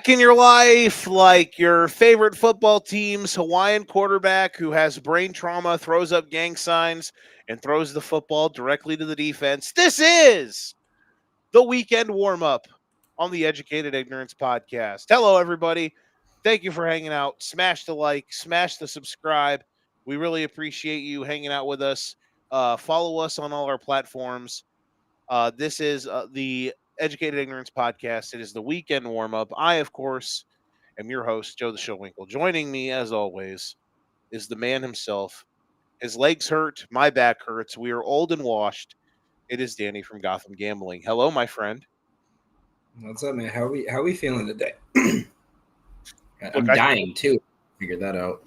back in your life, like your favorite football team's Hawaiian quarterback who has brain trauma, throws up gang signs, and throws the football directly to the defense. This is the weekend warm up on the Educated Ignorance Podcast. Hello, everybody. Thank you for hanging out. Smash the like, smash the subscribe. We really appreciate you hanging out with us. Follow us on all our platforms. This is the Educated Ignorance Podcast. It is the weekend warm up. I, of course, am your host, Joe the Showwinkle. Joining me, as always, is the man himself. His legs hurt. My back hurts. We are old and washed. It is Danny from Gotham Gambling. Hello, my friend. What's up, man? How we feeling today? I'm Look, dying too. Figure that out.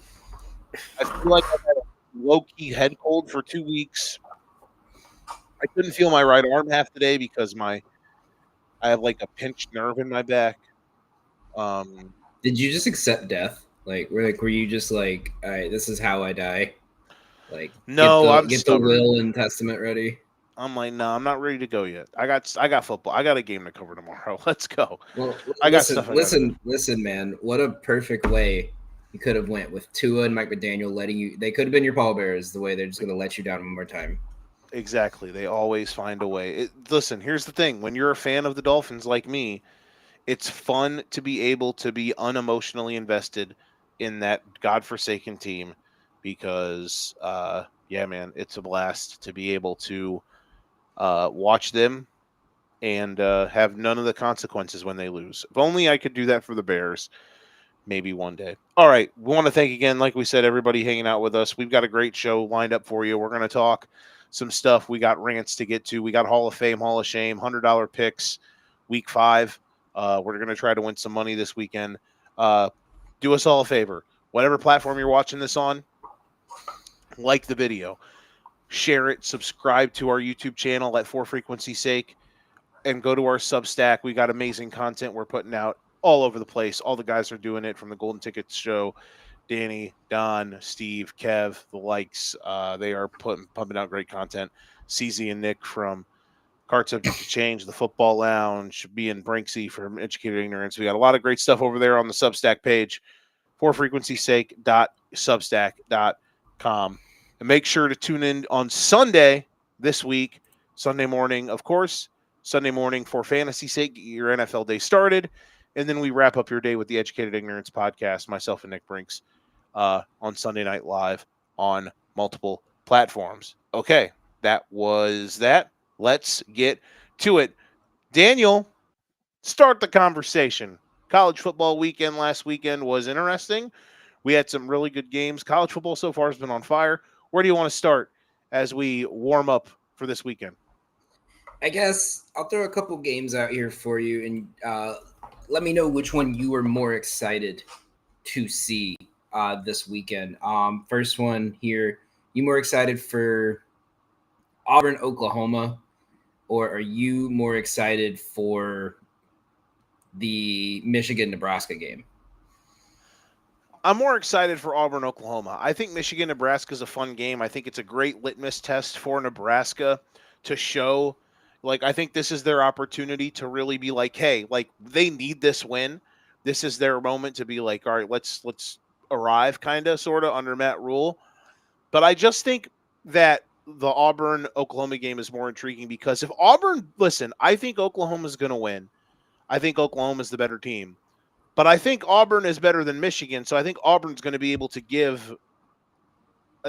I feel like I've had a low-key head cold for 2 weeks. I couldn't feel my right arm half the day because I have like a pinched nerve in my back. Did you just accept death? Were you just like, all right, this is how I die? Like, No, I'm get stubborn. the will and testament ready. I'm like, no, I'm not ready to go yet. I got football. I got a game to cover tomorrow. Let's go. Well, I got stuff. Listen, man. What a perfect way you could have went with Tua and Mike McDaniel letting you. They could have been your pallbearers. The way they're just going to let you down one more time. Exactly. They always find a way. Listen, here's the thing. When you're a fan of the Dolphins like me, it's fun to be able to be unemotionally invested in that godforsaken team because, yeah, man, it's a blast to be able to watch them and have none of the consequences when they lose. If only I could do that for the Bears. Maybe one day. All right. We want to thank again, like we said, everybody hanging out with us. We've got a great show lined up for you. We're going to talk some stuff. We got rants to get to. We got Hall of Fame, Hall of Shame, $100 picks, week 5. We're going to try to win some money this weekend. Do us all a favor. Whatever platform you're watching this on, like the video, share it, subscribe to our YouTube channel at For Frequency's Sake, and go to our Substack. We got amazing content we're putting out all over the place. All the guys are doing it, from the Golden Tickets show. Danny, Don, Steve, Kev, the likes. They are pumping out great content. CZ and Nick from Card Subject to Change, the Football Lounge, being Brinksy from Educated Ignorance. We got a lot of great stuff over there on the Substack page, forfrequencysake.substack.com. And make sure to tune in on Sunday this week, Sunday morning, of course. Sunday morning for Fantasy Sake, get your NFL day started. And then we wrap up your day with the Educated Ignorance Podcast, myself and Nick Brinks, on Sunday Night Live on multiple platforms. Okay, that was that. Let's get to it. Daniel, start the conversation. College football weekend last weekend was interesting. We had some really good games. College football so far has been on fire. Where do you want to start as we warm up for this weekend? I guess I'll throw a couple games out here for you, and let me know which one you were more excited to see this weekend. First one here, you more excited for Auburn, Oklahoma, or are you more excited for the Michigan-Nebraska game? I'm more excited for Auburn, Oklahoma. I think Michigan-Nebraska is a fun game. I think it's a great litmus test for Nebraska to show. Like, I think this is their opportunity to really be like, hey, like, they need this win. This is their moment to be like, all right, let's arrive, kind of, sort of, under Matt Rule. But I just think that the Auburn-Oklahoma game is more intriguing because if Auburn, listen, I think Oklahoma's going to win. I think Oklahoma's the better team. But I think Auburn is better than Michigan, so I think Auburn's going to be able to give.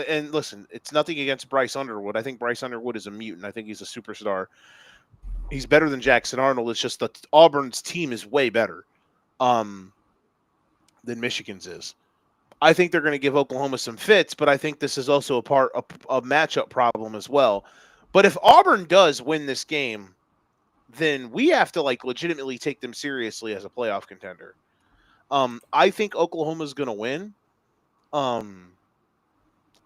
And listen, it's nothing against Bryce Underwood. I think Bryce Underwood is a mutant. I think he's a superstar. He's better than Jackson Arnold. It's just that Auburn's team is way better than Michigan's is. I think they're going to give Oklahoma some fits, but I think this is also a matchup problem as well. But if Auburn does win this game, then we have to like legitimately take them seriously as a playoff contender. I think Oklahoma's going to win. I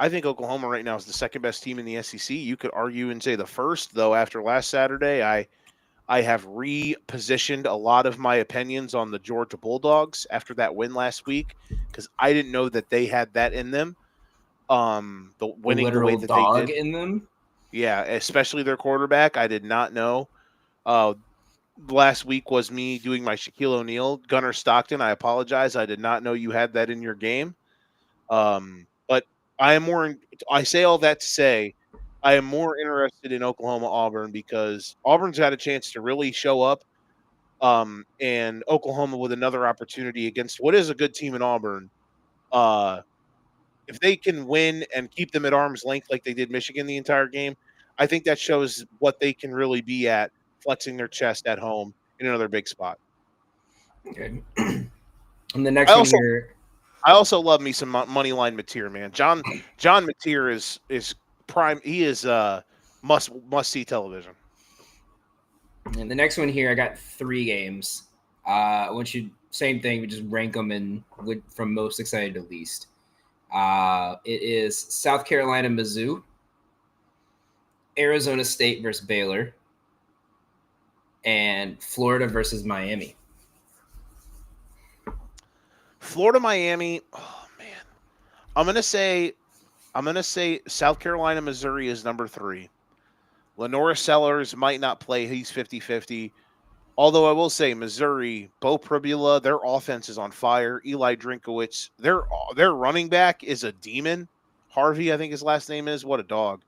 think Oklahoma right now is the second best team in the SEC. You could argue and say the first, though. After last Saturday, I have repositioned a lot of my opinions on the Georgia Bulldogs after that win last week because I didn't know that they had that in them. The winning the way that dog they did in them. Yeah, especially their quarterback. I did not know. last week was me doing my Shaquille O'Neal, Gunnar Stockton. I apologize. I did not know you had that in your game. But I am more. I say all that to say, I am more interested in Oklahoma Auburn because Auburn's got a chance to really show up. And Oklahoma with another opportunity against what is a good team in Auburn. Uh, if they can win and keep them at arm's length like they did Michigan the entire game, I think that shows what they can really be at flexing their chest at home in another big spot. Okay. And the next I one also here. I also love me some money line Mateer, man. John Mateer is prime. He is must see television. And the next one here, I got 3 games. I want you same thing. We just rank them from most excited to least. It is South Carolina, Mizzou, Arizona State versus Baylor, and Florida versus Miami. Florida, Miami. Oh man, I'm gonna say South Carolina, Missouri is number 3. Lenora Sellers might not play. He's 50-50. Although I will say Missouri, Bo Pribula, their offense is on fire. Eli Drinkowitz, their running back is a demon. Harvey, I think his last name is. What a dog.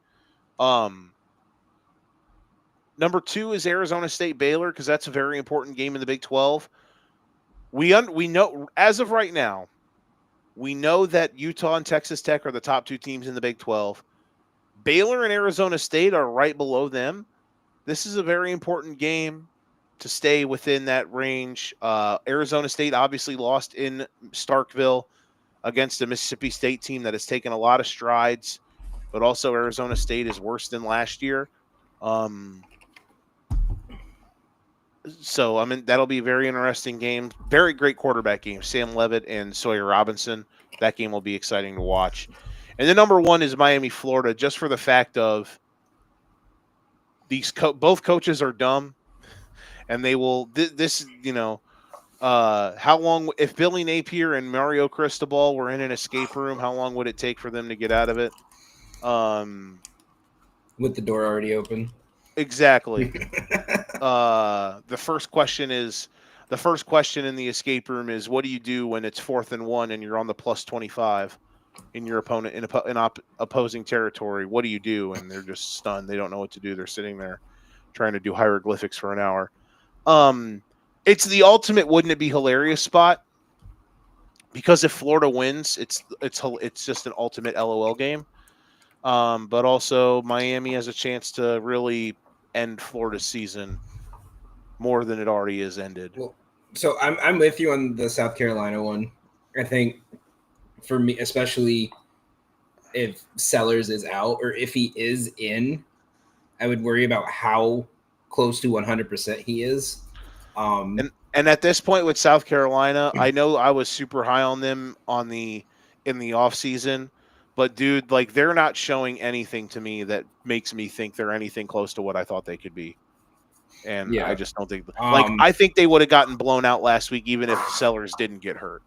Number 2 is Arizona State Baylor because that's a very important game in the Big 12. We know as of right now, we know that Utah and Texas Tech are the top 2 teams in the Big 12. Baylor and Arizona State are right below them. This is a very important game to stay within that range. Arizona State obviously lost in Starkville against a Mississippi State team that has taken a lot of strides, but also Arizona State is worse than last year. So, I mean, that'll be a very interesting game. Very great quarterback game. Sam Levitt and Sawyer Robinson. That game will be exciting to watch. And the number 1 is Miami, Florida, just for the fact of both coaches are dumb, and they will how long if Billy Napier and Mario Cristobal were in an escape room, how long would it take for them to get out of it? With the door already open. Exactly. The first question in the escape room is, what do you do when it's 4th and 1 and you're on the plus 25 in your opponent in opposing territory? What do you do? And they're just stunned. They don't know what to do. They're sitting there trying to do hieroglyphics for an hour. It's the ultimate wouldn't it be hilarious spot, because if Florida wins, it's just an ultimate LOL game. But also Miami has a chance to really end Florida's season more than it already is ended. Well, so I'm with you on the South Carolina one. I think for me, especially if Sellers is out or if he is in, I would worry about how close to 100% he is. And at this point with South Carolina, I know I was super high on them in the offseason, but dude, like, they're not showing anything to me that makes me think they're anything close to what I thought they could be. And I just don't think I think they would have gotten blown out last week even if Sellers didn't get hurt.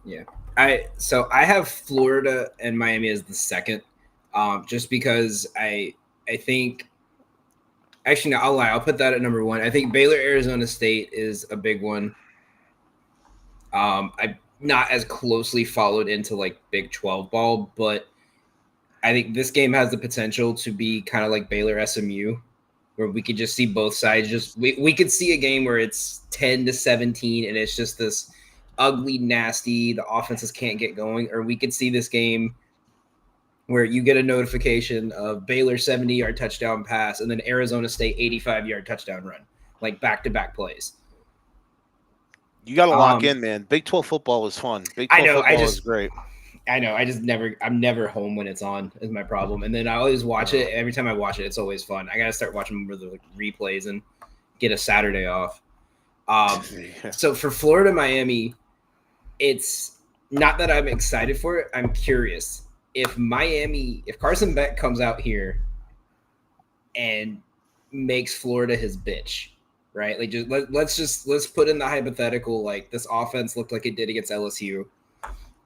Yeah. I have Florida and Miami as the second, just because I think. Actually, no, I'll lie. I'll put that at number 1. I think Baylor, Arizona State is a big one. I'm not as closely followed into like Big 12 ball, but I think this game has the potential to be kind of like Baylor SMU, where we could just see both sides. We could see a game where it's 10-17 and it's just this ugly, nasty, the offenses can't get going, or we could see this game where you get a notification of Baylor 70-yard touchdown pass and then Arizona State 85-yard touchdown run, like back-to-back plays. You got to lock in, man. Big 12 football is fun. Big 12 football is great. I know. I'm never home when it's on is my problem. And then I always watch it. Every time I watch it, it's always fun. I got to start watching more of the replays and get a Saturday off. So for Florida, Miami, it's not that I'm excited for it. I'm curious. If Carson Beck comes out here and makes Florida his bitch, right? Like, let's put in the hypothetical, like this offense looked like it did against LSU,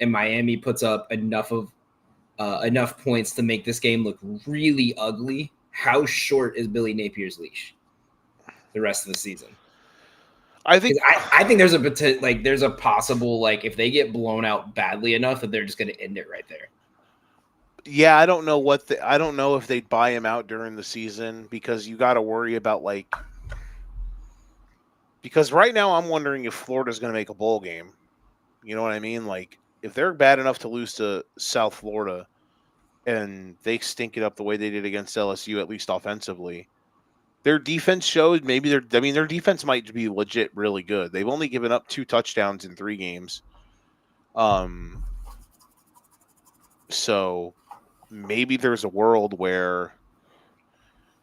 and Miami puts up enough points to make this game look really ugly. How short is Billy Napier's leash? the rest of the season. I think I think there's a possible if they get blown out badly enough that they're just going to end it right there. Yeah, I don't know I don't know if they'd buy him out during the season because you got to worry about because right now I'm wondering if Florida's going to make a bowl game. You know what I mean? Like if they're bad enough to lose to South Florida and they stink it up the way they did against LSU, at least offensively, their defense showed their defense might be legit really good. They've only given up 2 touchdowns in 3 games. So maybe there's a world where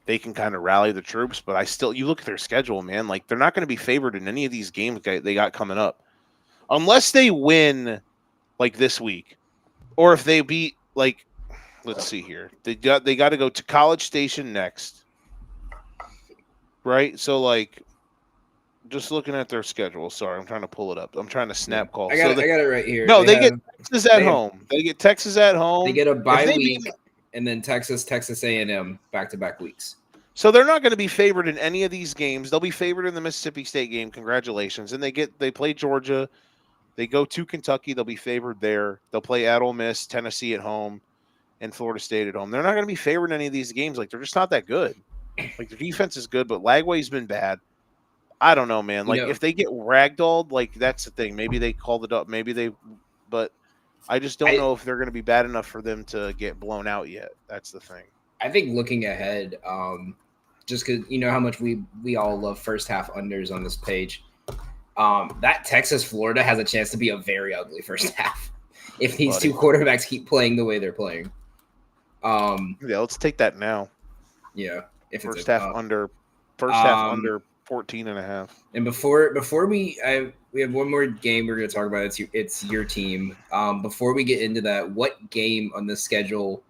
they can kind of rally the troops, but you look at their schedule, man, like they're not going to be favored in any of these games they got coming up. Unless they win like this week or if they beat let's see here. They got to go to College Station next. Right? So just looking at their schedule. Sorry, I'm trying to pull it up. I'm trying to snap call. I got it right here. No, they get Texas at home. They get Texas at home. They get a bye week and then Texas A&M back-to-back weeks. So they're not going to be favored in any of these games. They'll be favored in the Mississippi State game. Congratulations. And they play Georgia. They go to Kentucky. They'll be favored there. They'll play at Ole Miss, Tennessee at home, and Florida State at home. They're not going to be favored in any of these games. They're just not that good. Their defense is good, but Lagway's been bad. I don't know, man. If they get ragdolled, that's the thing. Maybe they called it up. But I just don't know if they're going to be bad enough for them to get blown out yet. That's the thing. I think looking ahead, just because you know how much we all love first half unders on this page, that Texas Florida has a chance to be a very ugly first half if these two quarterbacks keep playing the way they're playing. Yeah, let's take that now. Yeah, if first half under 14.5. And before we have one more game we're going to talk about. It's your team. Before we get into that, what game on the schedule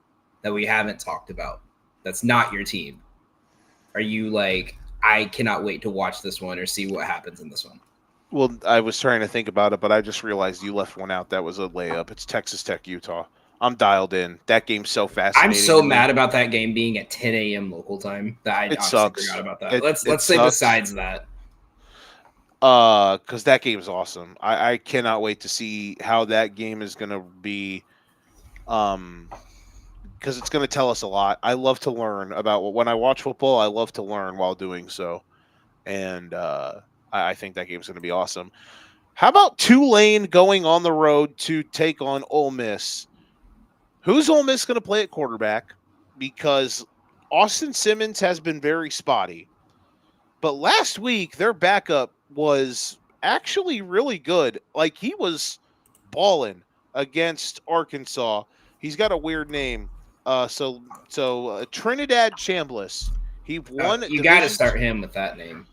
that we haven't talked about that's not your team are you I cannot wait to watch this one or see what happens in this one? Well, I was trying to think about it, but I just realized you left one out. That was a layup. It's Texas Tech, Utah. I'm dialed in. That game's so fascinating. I'm so mad about that game being at 10 a.m. local time that I honestly forgot about that. Let's say besides that. Because that game is awesome. I cannot wait to see how that game is going to be. Because it's going to tell us a lot. I love to learn about when I watch football. I love to learn while doing so, and I think that game's going to be awesome. How about Tulane going on the road to take on Ole Miss? Who's Ole Miss going to play at quarterback? Because Austin Simmons has been very spotty. But last week, their backup was actually really good. He was balling against Arkansas. He's got a weird name. Trinidad Chambliss. He won. You got to start him with that name.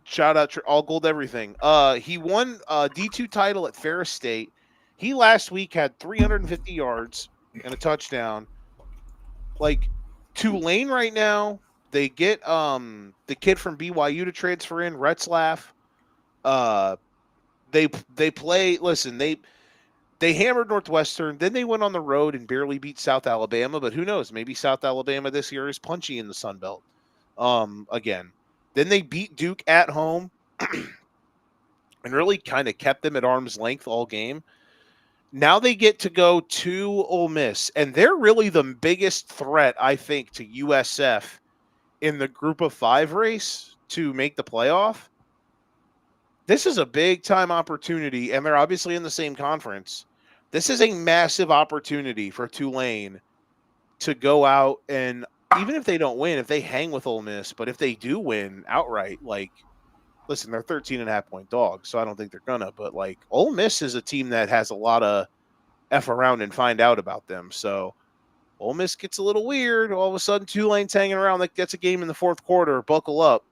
Shout out all gold everything. He won D2 title at Ferris State. He last week had 350 yards and a touchdown. Tulane right now, they get the kid from BYU to transfer in, Retzlaff. They play. Listen, they hammered Northwestern. Then they went on the road and barely beat South Alabama. But who knows? Maybe South Alabama this year is punchy in the Sun Belt. Again. Then they beat Duke at home and really kind of kept them at arm's length all game. Now they get to go to Ole Miss, and they're really the biggest threat, I think, to USF in the Group of 5 race to make the playoff. This is a big-time opportunity, and they're obviously in the same conference. This is a massive opportunity for Tulane to go out and, even if they don't win, if they hang with Ole Miss, but if they do win outright, listen, they're 13.5-point dogs, so I don't think they're gonna. But Ole Miss is a team that has a lot of F around and find out about them. So Ole Miss gets a little weird. All of a sudden, Tulane's hanging around. That gets a game in the fourth quarter. Buckle up.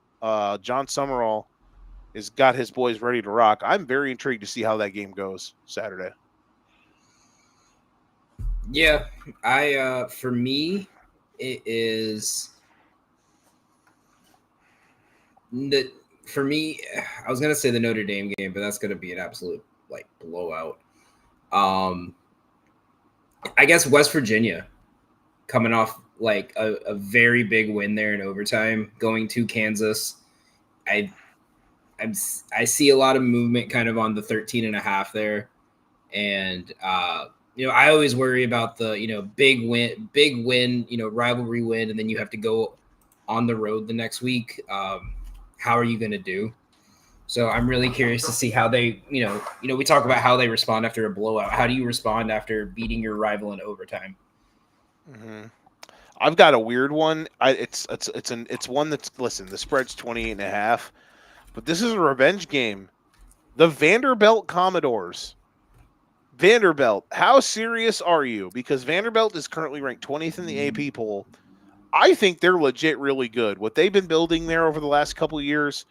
John Summerall has got his boys ready to rock. I'm very intrigued to see how that game goes Saturday. Yeah, for me, it is. For me, I was gonna say the Notre Dame game, but that's gonna be an absolute blowout. I guess West Virginia coming off a very big win there in overtime, going to Kansas. I I see a lot of movement kind of on the 13.5 there. And I always worry about the, big win, rivalry win, and then you have to go on the road the next week. How are you going to do? So I'm really curious to see how they, we talk about how they respond after a blowout. How do you respond after beating your rival in overtime? Mm-hmm. I've got a weird one. It's one that's, listen, the spread's 28.5, but this is a revenge game. The Vanderbilt Commodores. Vanderbilt, how serious are you? Because Vanderbilt is currently ranked 20th in the AP poll. I think they're legit really good. What they've been building there over the last couple of years,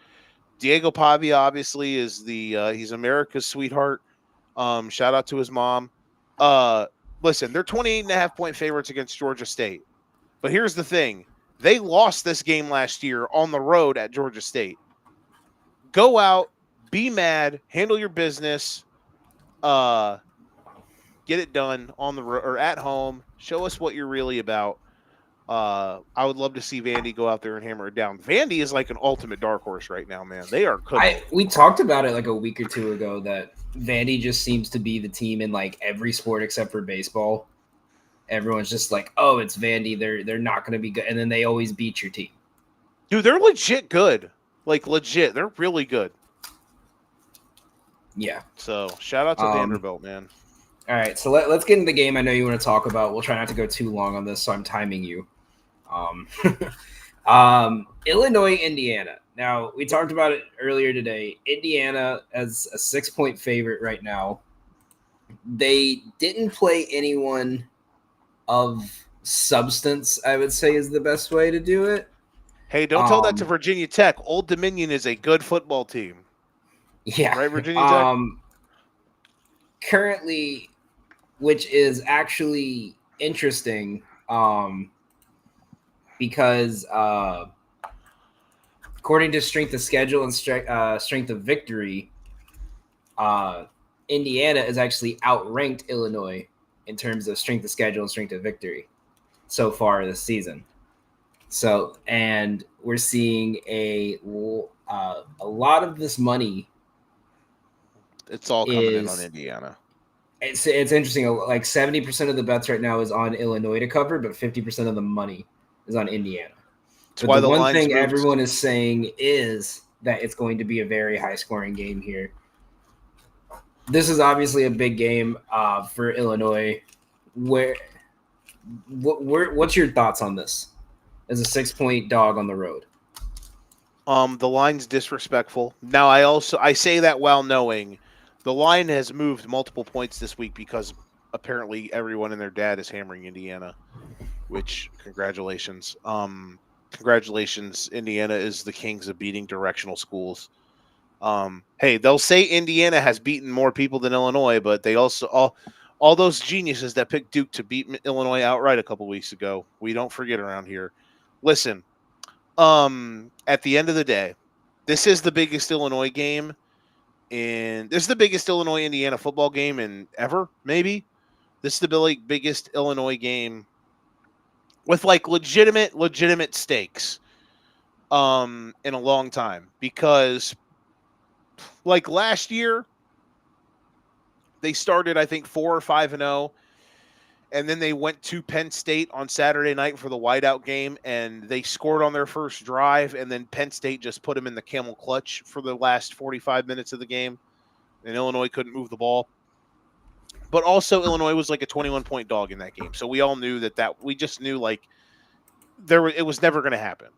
Diego Pavia obviously is he's America's sweetheart. Shout out to his mom. Listen, they're 28.5-point favorites against Georgia State. But here's the thing. They lost this game last year on the road at Georgia State. Go out, be mad, handle your business, get it done on the road or at home. Show us what you're really about. I would love to see Vandy go out there and hammer it down. Vandy is like an ultimate dark horse right now, man. They are cooking. We talked about it like a week or two ago that Vandy just seems to be the team in like every sport except for baseball. Everyone's just like, oh, it's Vandy. They're not going to be good, and then they always beat your team. Dude, they're legit good. Like legit, they're really good. Yeah. So shout out to Vanderbilt, man. All right, so let's get into the game I know you want to talk about. We'll try not to go too long on this, so I'm timing you. Illinois, Indiana. Now, we talked about it earlier today. Indiana as a 6-point favorite right now. They didn't play anyone of substance, I would say is the best way to do it. Hey, don't tell that to Virginia Tech. Old Dominion is a good football team. Yeah. Right, Virginia Tech? Currently, which is actually interesting, because according to strength of schedule and strength of victory, Indiana is actually outranked Illinois in terms of strength of schedule and strength of victory so far this season. So, and we're seeing a lot of this money. It's all coming in on Indiana. It's interesting. Like 70% of the bets right now is on Illinois to cover, but 50% of the money is on Indiana. That's why the one thing everyone is saying is that it's going to be a very high-scoring game here. This is obviously a big game for Illinois. What's your thoughts on this as a 6-point dog on the road? The line's disrespectful. Now, I say that while knowing the line has moved multiple points this week because apparently everyone and their dad is hammering Indiana, which congratulations. Congratulations, Indiana is the kings of beating directional schools. Hey, they'll say Indiana has beaten more people than Illinois, but they also all those geniuses that picked Duke to beat Illinois outright a couple weeks ago. We don't forget around here. Listen, at the end of the day, this is the biggest Illinois game. And this is the biggest Illinois-Indiana football game in ever, maybe. This is the biggest Illinois game with like legitimate stakes in a long time. Because like last year, they started, I think, 4 or 5-0. And then they went to Penn State on Saturday night for the whiteout game, and they scored on their first drive, and then Penn State just put them in the camel clutch for the last 45 minutes of the game, and Illinois couldn't move the ball. But also, Illinois was like a 21-point dog in that game, so we all knew that we just knew like it was never going to happen.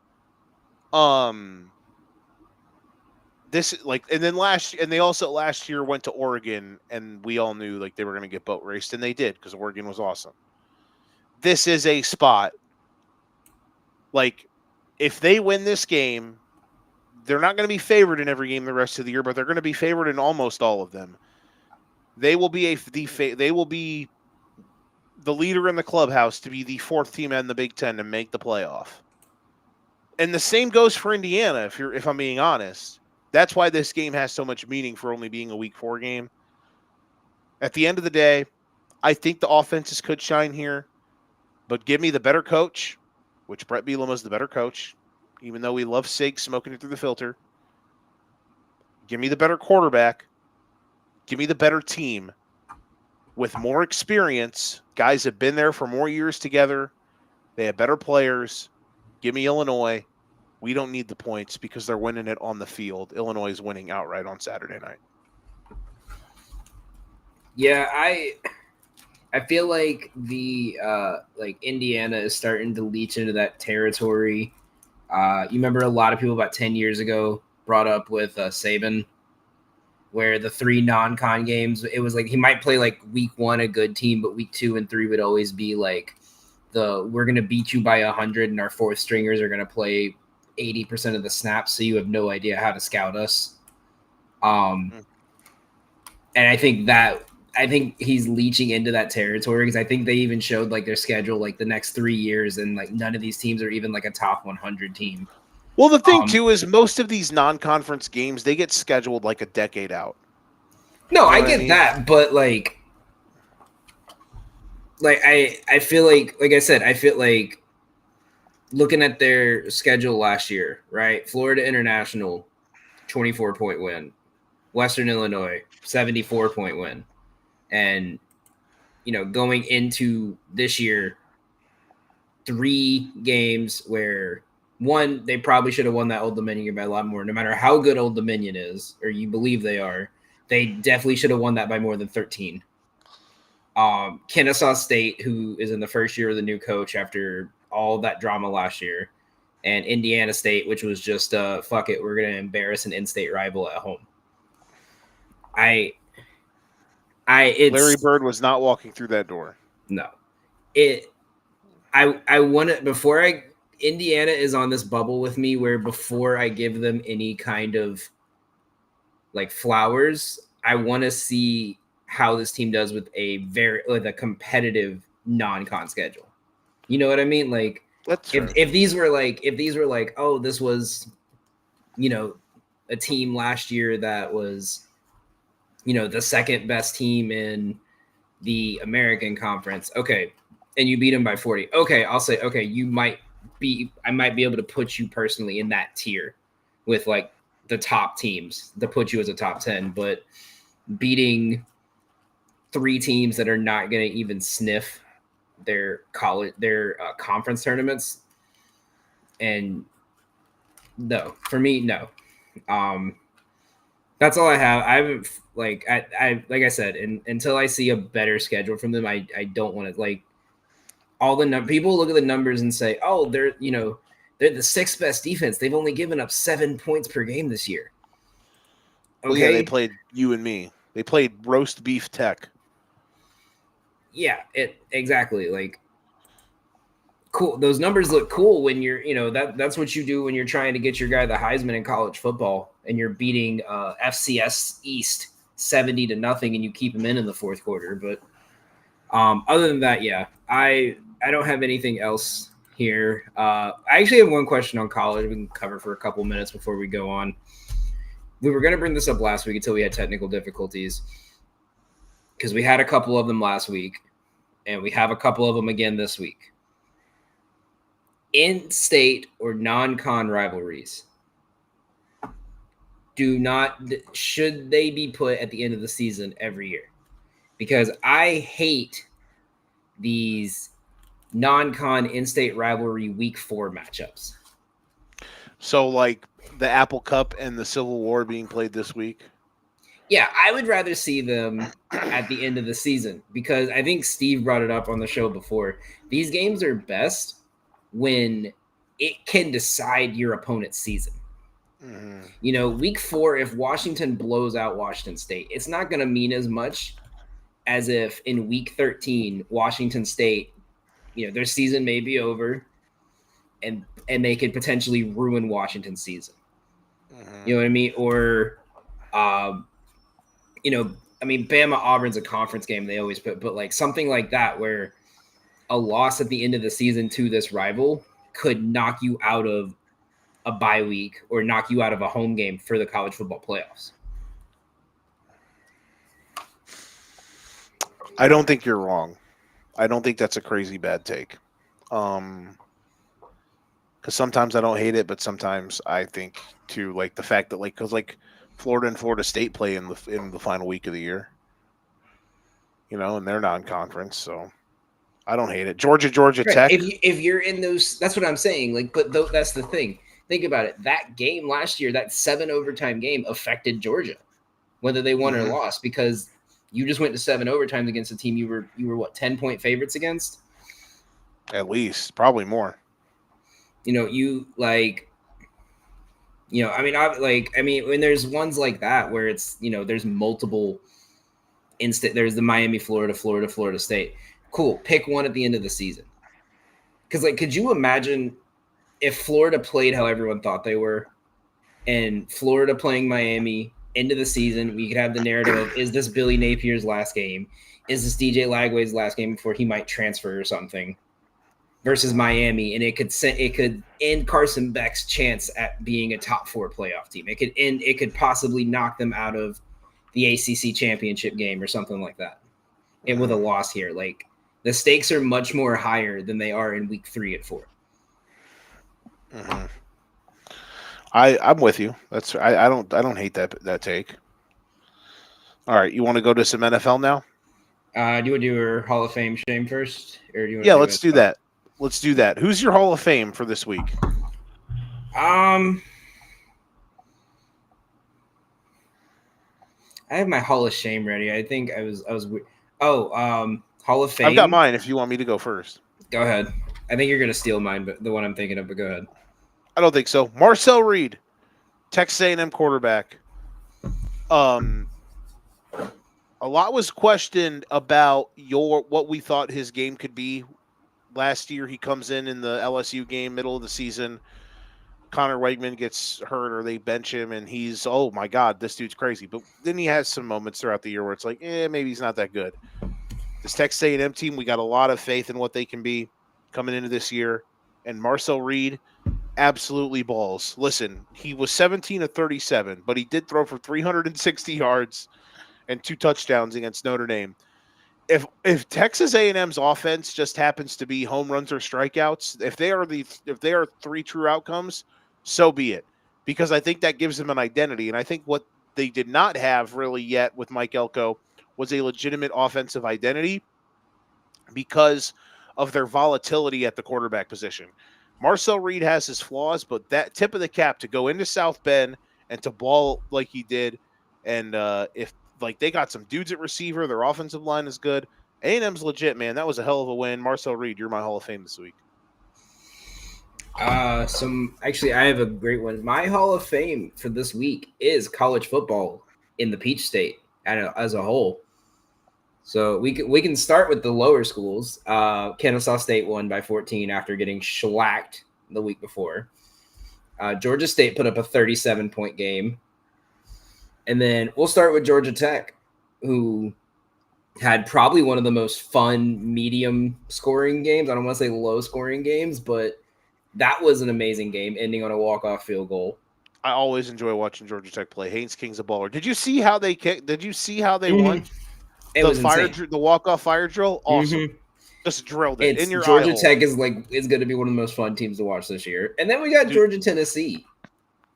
And then last year went to Oregon, and we all knew like they were going to get boat raced, and they did because Oregon was awesome. This is a spot. Like, if they win this game, they're not going to be favored in every game the rest of the year, but they're going to be favored in almost all of them. They will be the leader in the clubhouse to be the 4th team in the Big Ten to make the playoff. And the same goes for Indiana. If I'm being honest. That's why this game has so much meaning for only being a Week 4 game. At the end of the day, I think the offenses could shine here, but give me the better coach, which Brett Bielema is the better coach, even though we love Sig smoking it through the filter. Give me the better quarterback. Give me the better team with more experience. Guys have been there for more years together. They have better players. Give me Illinois. We don't need the points because they're winning it on the field. Illinois is winning outright on Saturday night. Yeah, I feel like the like Indiana is starting to leach into that territory. You remember a lot of people about 10 years ago brought up with Saban, where the 3 non-con games, it was like he might play like week 1 a good team, but week 2 and 3 would always be like we're gonna beat you by 100, and our 4th stringers are gonna play 80% of the snaps, so you have no idea how to scout us. And I think he's leaching into that territory because I think they even showed like their schedule like the next 3 years, and like none of these teams are even like a top 100 team. Well, the thing too is most of these non-conference games, they get scheduled like a decade out. No, I get that, but like I feel like I said, I feel like looking at their schedule last year, right? Florida International, 24-point win. Western Illinois, 74-point win. And, going into this year, 3 games where, one, they probably should have won that Old Dominion game by a lot more. No matter how good Old Dominion is, or you believe they are, they definitely should have won that by more than 13. Kennesaw State, who is in the first year of the new coach after all that drama last year, and Indiana State, which was just fuck it, we're gonna embarrass an in-state rival at home. Larry Bird was not walking through that door. No, I want to Indiana is on this bubble with me where before I give them any kind of like flowers, I want to see how this team does with a competitive non-con schedule. You know what I mean? Like if these were like, oh, this was, a team last year that was, the second best team in the American Conference. Okay. And you beat them by 40. Okay. I'll say, okay, I might be able to put you personally in that tier with like the top teams to put you as a top 10, but beating 3 teams that are not going to even sniff their conference tournaments. And no, for me, no. That's all I have. I haven't like I said, until I see a better schedule from them, I don't want to like all the people look at the numbers and say, oh, they're the 6th best defense. They've only given up 7 points per game this year. Okay, well, yeah, they played you and me. They played roast beef Tech. Yeah, exactly. Like, cool. Those numbers look cool when you're, that's what you do when you're trying to get your guy the Heisman in college football and you're beating FCS East 70-0 and you keep him in the 4th quarter. But other than that, yeah, I don't have anything else here. I actually have one question on college we can cover for a couple minutes before we go on. We were going to bring this up last week until we had technical difficulties because we had a couple of them last week and we have a couple of them again this week. In-state or non-con rivalries should they be put at the end of the season every year? Because I hate these non-con in-state rivalry week 4 matchups. So like the Apple Cup and the Civil War being played this week? Yeah, I would rather see them at the end of the season because I think Steve brought it up on the show before. These games are best when it can decide your opponent's season. Mm-hmm. Week 4, if Washington blows out Washington State, it's not going to mean as much as if in week 13, Washington State, their season may be over and they could potentially ruin Washington's season. Mm-hmm. You know what I mean? Or, Bama Auburn's a conference game they always put, but like something like that where a loss at the end of the season to this rival could knock you out of a bye week or knock you out of a home game for the college football playoffs. I don't think you're wrong. I don't think that's a crazy bad take. Because sometimes I don't hate it, but sometimes I think too, like the fact that because Florida and Florida State play in the final week of the year. And they're non-conference, so I don't hate it. Georgia Right. Tech. If you're in those, that's what I'm saying. Like, but that's the thing. Think about it. That game last year, that 7 overtime game, affected Georgia, whether they won or lost, because you just went to 7 overtimes against a team you were what, 10-point favorites against? At least, probably more. You like. I mean, when there's ones like that where it's there's multiple there's the Miami, Florida State. Cool. Pick one at the end of the season. Because, like, could you imagine if Florida played how everyone thought they were, and Florida playing Miami into the season? We could have the narrative of, is this Billy Napier's last game? Is this DJ Lagway's last game before he might transfer or something? Versus Miami, and it could end Carson Beck's chance at being a top 4 playoff team. It could possibly knock them out of the ACC championship game or something like that. And with a loss here, like, the stakes are much more higher than they are in week 3 and 4. Mm-hmm. I'm with you. I don't hate that take. All right, you want to go to some NFL now? Do you want to do your Hall of Fame shame first, or do you want? Yeah, let's do that. Let's do that. Who's your Hall of Fame for this week? I have my Hall of Shame ready. I think I was. Hall of Fame. I've got mine. If you want me to go first, go ahead. I think you're gonna steal mine, but the one I'm thinking of. But go ahead. I don't think so. Marcel Reed, Texas A&M quarterback. A lot was questioned about what we thought his game could be. Last year, he comes in the LSU game, middle of the season. Connor Wegman gets hurt or they bench him, and he's, oh, my God, this dude's crazy. But then he has some moments throughout the year where it's like, maybe he's not that good. This Texas A&M team, we got a lot of faith in what they can be coming into this year. And Marcel Reed, absolutely balls. Listen, he was 17 of 37, but he did throw for 360 yards and 2 touchdowns against Notre Dame. If Texas A&M's offense just happens to be home runs or strikeouts, if they are 3 true outcomes, so be it. Because I think that gives them an identity. And I think what they did not have really yet with Mike Elko was a legitimate offensive identity because of their volatility at the quarterback position. Marcel Reed has his flaws, but that tip of the cap to go into South Bend and to ball like he did, and if they got some dudes at receiver, their offensive line is good. A&M's legit, man. That was a hell of a win. Marcel Reed, you're my Hall of Fame this week. Actually, I have a great one. My Hall of Fame for this week is college football in the Peach State as a whole. So we can start with the lower schools. Kennesaw State won by 14 after getting shellacked the week before. Georgia State put up a 37-point game. And then we'll start with Georgia Tech, who had probably one of the most fun medium scoring games. I don't want to say low scoring games, but that was an amazing game, ending on a walk-off field goal. I always enjoy watching Georgia Tech play. Haynes King's a baller. Did you see how they kicked? Did you see how they won? It was insane. The walk-off fire drill? Awesome. Just drilled it in your Georgia eye hole. Tech is going to be one of the most fun teams to watch this year. And then we got Georgia Tennessee.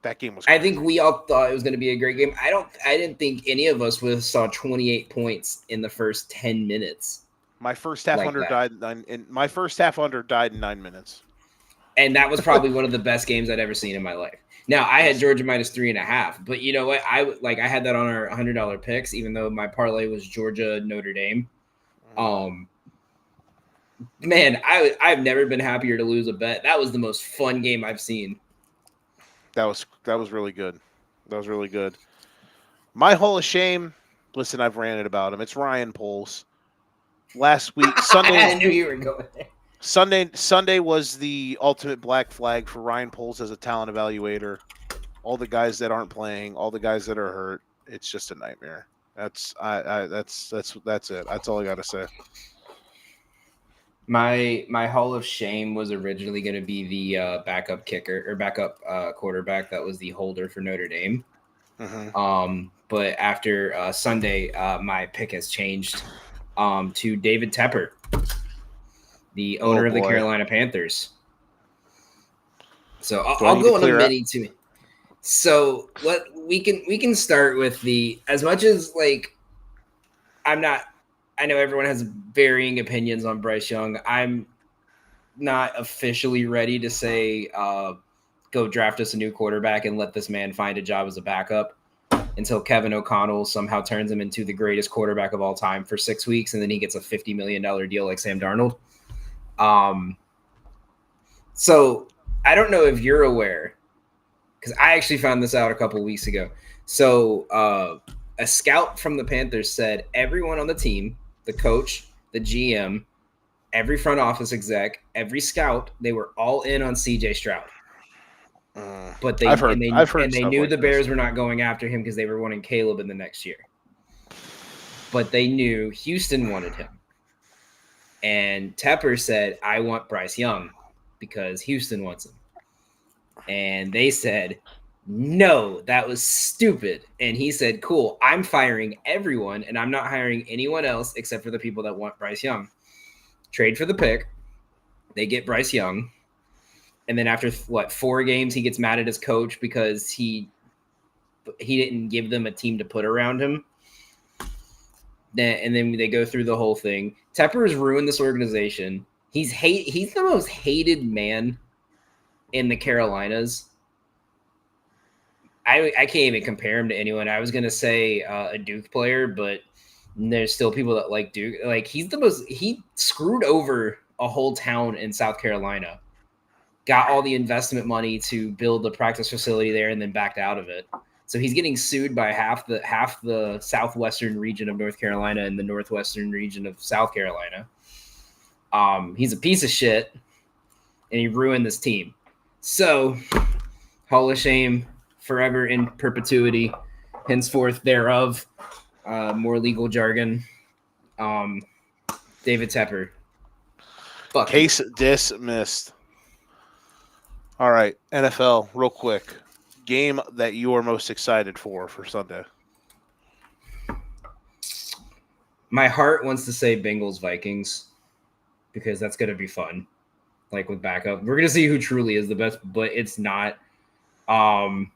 That game was crazy. I think we all thought it was going to be a great game. I didn't think any of us would have saw 28 points in the first 10 minutes. My first half under died in 9 minutes. And that was probably one of the best games I'd ever seen in my life. Now, I had Georgia minus 3.5, but you know what? I had that on our $100 picks, even though my parlay was Georgia Notre Dame. Man, I've never been happier to lose a bet. That was the most fun game I've seen. That was really good. That was really good. My Hall of Shame. Listen, I've ranted about him. It's Ryan Poles. Last week, Sunday. I knew you were going there. Sunday was the ultimate black flag for Ryan Poles as a talent evaluator. All the guys that aren't playing, all the guys that are hurt. It's just a nightmare. That's it. That's all I got to say. My Hall of Shame was originally going to be the backup quarterback that was the holder for Notre Dame. Mm-hmm. But after Sunday, my pick has changed to David Tepper, the owner of the Carolina Panthers. So I'll go on a mini too. So we can start with the, as much as like I know everyone has varying opinions on Bryce Young. I'm not officially ready to say go draft us a new quarterback and let this man find a job as a backup until Kevin O'Connell somehow turns him into the greatest quarterback of all time for 6 weeks, and then he gets a $50 million deal like Sam Darnold. So I don't know if you're aware, because I actually found this out a couple weeks ago. So a scout from the Panthers said everyone on the team, the coach, the GM, every front office exec, every scout, they were all in on CJ Stroud. But I've heard they knew like the Bears this. were not going after him because they were wanting Caleb in the next year. But they knew Houston wanted him. And Tepper said, I want Bryce Young because Houston wants him. And they said, no, that was stupid. And he said, cool, I'm firing everyone and I'm not hiring anyone else except for the people that want Bryce Young. Trade for the pick. They get Bryce Young. And then after 4 games, he gets mad at his coach because he didn't give them a team to put around him. And then they go through the whole thing. Tepper has ruined this organization. He's the most hated man in the Carolinas. I can't even compare him to anyone. I was gonna say a Duke player, but there's still people that like Duke. Like he screwed over a whole town in South Carolina. Got all the investment money to build the practice facility there and then backed out of it. So he's getting sued by half the southwestern region of North Carolina and the northwestern region of South Carolina. He's a piece of shit, and he ruined this team. So, Hall of Shame, forever in perpetuity, henceforth thereof. More legal jargon. David Tepper. Fuck Case dismissed. All right, NFL, real quick. Game that you are most excited for Sunday. My heart wants to say Bengals Vikings because that's going to be fun. Like with backup, we're going to see who truly is the best, but it's not. For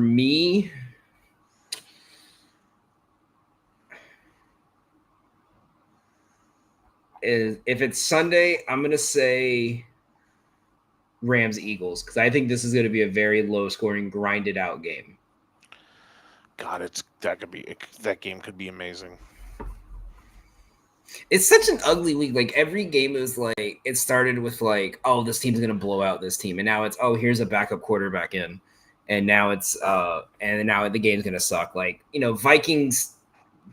me, if it's Sunday, I'm going to say Rams Eagles because I think this is going to be a very low scoring, grinded out game. God, that game could be amazing. It's such an ugly week. Like every game is like it started with like, oh, this team's gonna blow out this team, and now it's here's a backup quarterback in, and now it's and now the game's gonna suck. Like Vikings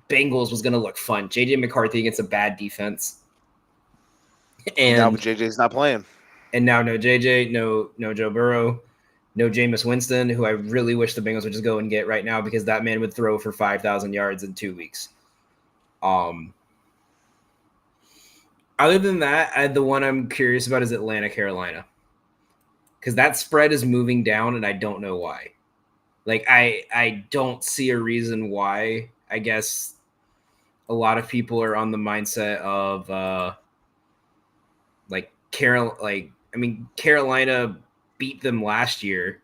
Bengals was gonna look fun. JJ McCarthy against a bad defense, and now JJ's not playing, and now no JJ, no Joe Burrow, no Jameis Winston, who I really wish the Bengals would just go and get right now because that man would throw for 5,000 yards in 2 weeks. Other than that, the one I'm curious about is Atlanta, Carolina. Because that spread is moving down, and I don't know why. Like, I don't see a reason why. I guess a lot of people are on the mindset of, Carolina beat them last year,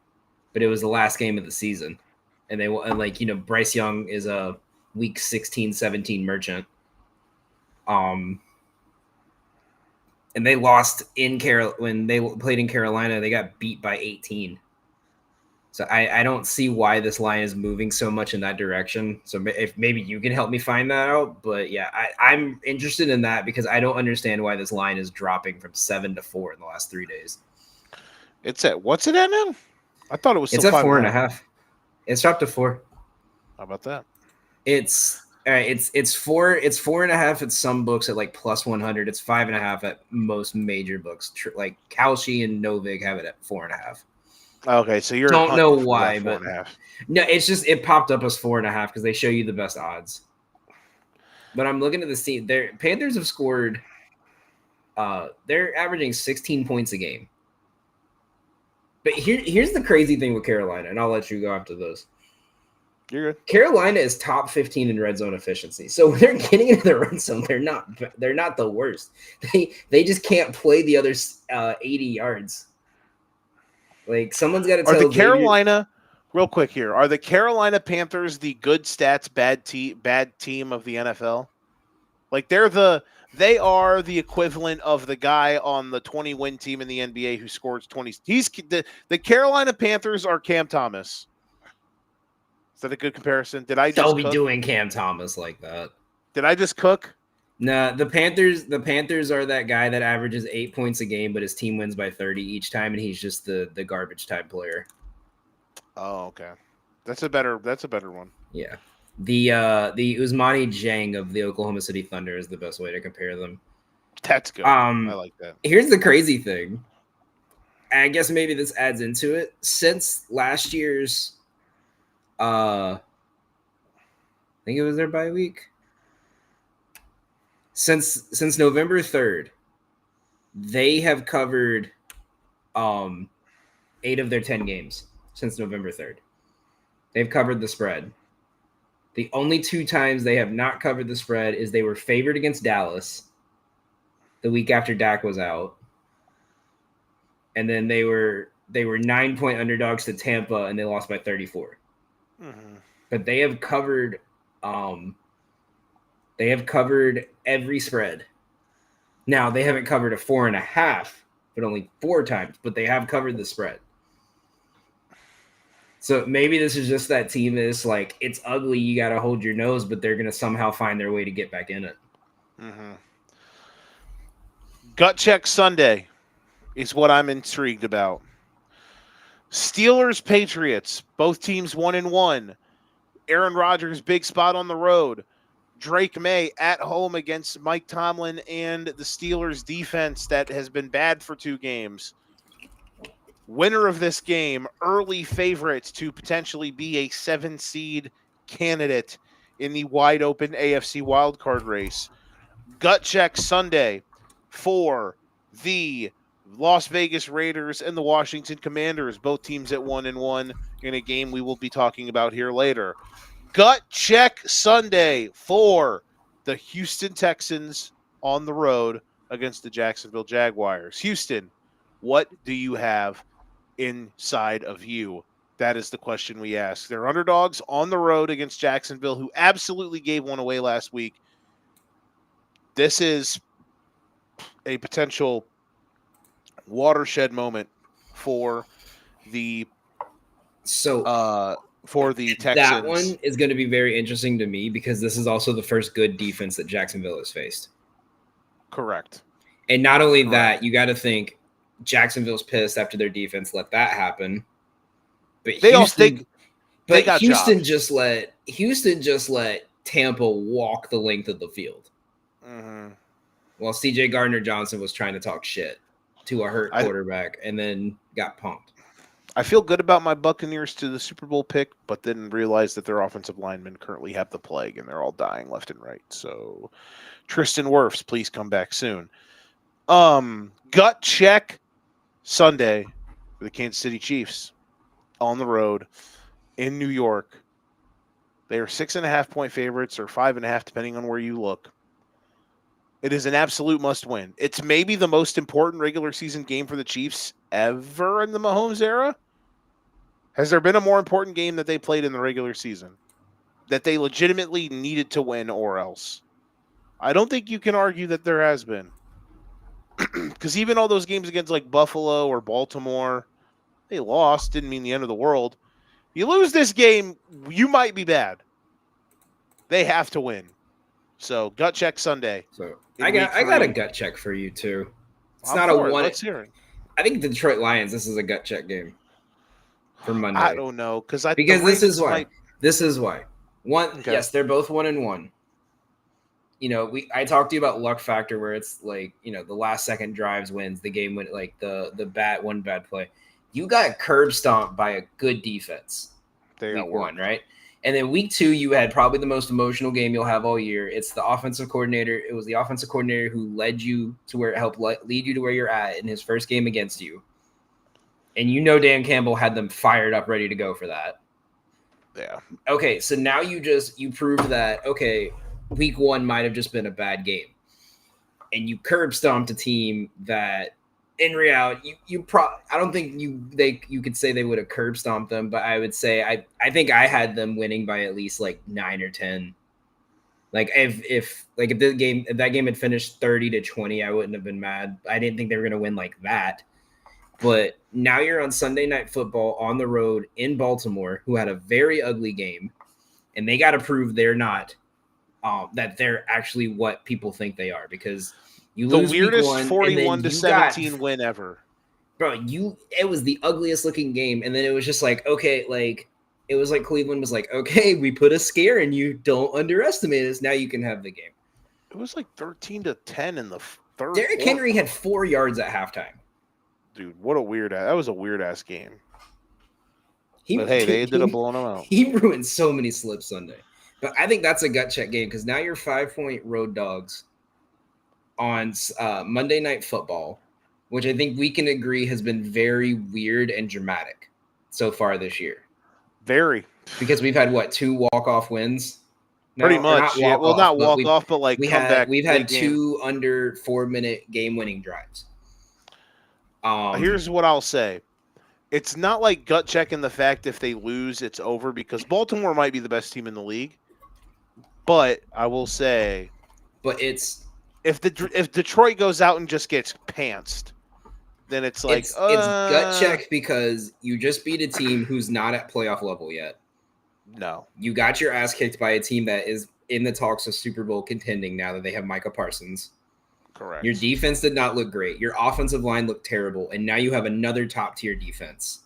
but it was the last game of the season. And Bryce Young is a week 16, 17 merchant. And they lost when they played in Carolina. They got beat by 18. So I don't see why this line is moving so much in that direction. So if maybe you can help me find that out. But yeah, I'm interested in that because I don't understand why this line is dropping from 7 to 4 in the last 3 days. What's it at now? I thought it was still 4.5. It's dropped to 4. How about that? It's 4. It's 4.5 at some books at like plus 100. It's 5.5 at most major books. Like Kalshi and Novig have it at 4.5. Okay, so you're don't know why, but 4.5. No, it's just it popped up as 4.5 because they show you the best odds. But I'm looking at the scene. Their Panthers have scored. They're averaging 16 points a game. But here's the crazy thing with Carolina, and I'll let you go after those. You're good. Carolina is top 15 in red zone efficiency. So when they're getting into the red zone, they're not the worst. They just can't play the other 80 yards. Like someone's got to Are the tell Xavier. Carolina, real quick here, are the Carolina Panthers the good stats bad team of the NFL? Like they are the equivalent of the guy on the 20-win team in the NBA who scores 20. The Carolina Panthers are Cam Thomas. Is that a good comparison? Did I Don't just be cook? doing Cam Thomas like that. Did I just cook? Nah, the Panthers are that guy that averages 8 points a game, but his team wins by 30 each time, and he's just the garbage time player. Oh, okay. That's a better one. Yeah. The Usmani Jang of the Oklahoma City Thunder is the best way to compare them. That's good. I like that. Here's the crazy thing. I guess maybe this adds into it. Since last year's I think it was their bye week. Since November 3rd, they have covered 8 of their 10 games since November 3rd. They've covered the spread. The only 2 times they have not covered the spread is they were favored against Dallas the week after Dak was out. And then they were 9-point underdogs to Tampa and they lost by 34. Mm-hmm. But they have covered every spread. Now they haven't covered a 4.5, but only 4 times, but they have covered the spread. So maybe this is just that team is like, it's ugly, you got to hold your nose, but they're going to somehow find their way to get back in it. Mm-hmm. Gut check Sunday is what I'm intrigued about. Steelers, Patriots, both teams 1-1. Aaron Rodgers, big spot on the road. Drake May at home against Mike Tomlin and the Steelers defense that has been bad for 2 games. Winner of this game, early favorite to potentially be a 7-seed candidate in the wide open AFC wildcard race. Gut check Sunday for the Las Vegas Raiders and the Washington Commanders, both teams at 1-1 in a game we will be talking about here later. Gut check Sunday for the Houston Texans on the road against the Jacksonville Jaguars. Houston, what do you have inside of you? That is the question we ask. They're underdogs on the road against Jacksonville, who absolutely gave one away last week. This is a potential watershed moment for the Texans. That one is going to be very interesting to me because this is also the first good defense that Jacksonville has faced. Correct. And not only that, you got to think Jacksonville's pissed after their defense let that happen. But Houston just let Tampa walk the length of the field. Mm-hmm. While CJ Gardner-Johnson was trying to talk shit to a hurt quarterback and then got punked. I feel good about my Buccaneers to the Super Bowl pick, but then realized that their offensive linemen currently have the plague and they're all dying left and right. So Tristan Wirfs, please come back soon. Gut check Sunday for the Kansas City Chiefs on the road in New York. They are 6.5-point favorites or 5.5, depending on where you look. It is an absolute must-win. It's maybe the most important regular season game for the Chiefs ever in the Mahomes era. Has there been a more important game that they played in the regular season that they legitimately needed to win or else? I don't think you can argue that there has been. Because even all those games against like Buffalo or Baltimore, they lost. Didn't mean the end of the world. You lose this game, you might be bad. They have to win. So gut check Sunday. So I got a gut check for you too. It's not a one. Let's hear it. I think the Detroit Lions. This is a gut check game for Monday. I don't know because this is why. This is why. Yes, they're both 1-1. You know, I talked to you about luck factor where it's like, you know, the last second drives wins the game when like the one bad play. You got curb stomped by a good defense. Week 1, right? And then week 2, you had probably the most emotional game you'll have all year. It's the offensive coordinator. It was the offensive coordinator who led you to where it helped lead you to where you're at in his first game against you. And you know Dan Campbell had them fired up, ready to go for that. Yeah. Okay, so now you proved that, okay, week 1 might have just been a bad game. And you curb stomped a team that in reality, I don't think you could say they would have curb stomped them, but I would say I think I had them winning by at least like 9 or 10. Like if that game had finished 30-20, I wouldn't have been mad. I didn't think they were gonna win like that. But now you're on Sunday Night Football on the road in Baltimore, who had a very ugly game, and they got to prove they're not that they're actually what people think they are, because you The lose week weirdest one and then 41 to you got 17 win ever. bro, it was the ugliest looking game, and then it was just like, okay, like it was like Cleveland was like, okay, we put a scare in you, don't underestimate us. Now you can have the game. It was like 13 to 10 in the third Derrick quarter. Henry had 4 yards at halftime. Dude, what a that was a weird ass game. But They ended up blowing them out. He ruined so many slips Sunday. But I think that's a gut check game, because now you're 5-point road dogs on Monday Night Football, which I think we can agree has been very weird and dramatic so far this year. Very. Because we've had, 2 walk-off wins? Now? Pretty much. Yeah. Well, not walk-off, but like comeback. We've had 2 under 4-minute game-winning drives. Here's what I'll say. It's not like gut checking the fact if they lose, it's over, because Baltimore might be the best team in the league. But I will say, it's if Detroit goes out and just gets pantsed, then it's like it's gut check, because you just beat a team who's not at playoff level yet. No, you got your ass kicked by a team that is in the talks of Super Bowl contending now that they have Micah Parsons. Correct. Your defense did not look great. Your offensive line looked terrible, and now you have another top-tier defense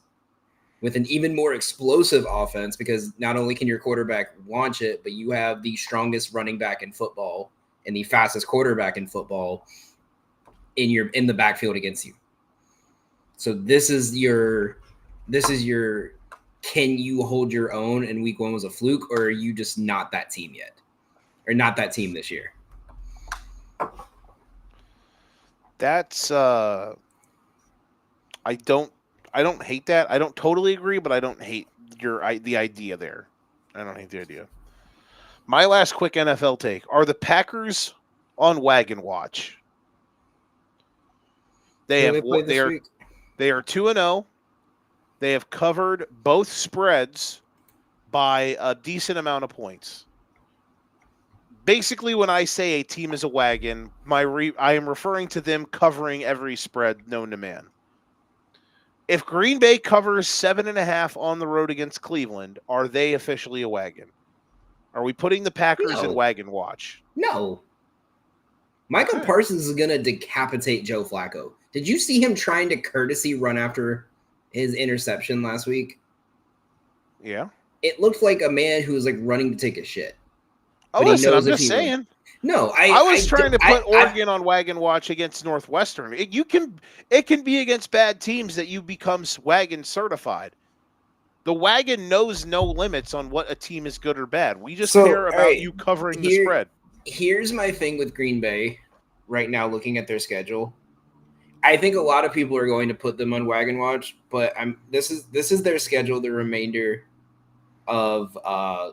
with an even more explosive offense, because not only can your quarterback launch it, but you have the strongest running back in football and the fastest quarterback in football in the backfield against you. So this is your can you hold your own, and week 1 was a fluke, or are you just not that team yet? Or not that team this year? That's I don't hate that. I don't totally agree, but I don't hate the idea there. I don't hate the idea. My last quick NFL take: are the Packers on wagon watch? They are 2-0. They have covered both spreads by a decent amount of points. Basically, when I say a team is a wagon, I am referring to them covering every spread known to man. If Green Bay covers 7.5 on the road against Cleveland, are they officially a wagon? Are we putting the Packers in wagon watch? No. Micah Parsons is going to decapitate Joe Flacco. Did you see him trying to courtesy run after his interception last week? Yeah. It looked like a man who was like running to take a shit. Oh, listen, I'm just saying. No, I was trying to put Oregon on wagon watch against Northwestern. It can be against bad teams that you become wagon certified. The wagon knows no limits on what a team is good or bad. We just care about you covering the spread. Here's my thing with Green Bay right now, looking at their schedule. I think a lot of people are going to put them on wagon watch, but this is their schedule the remainder of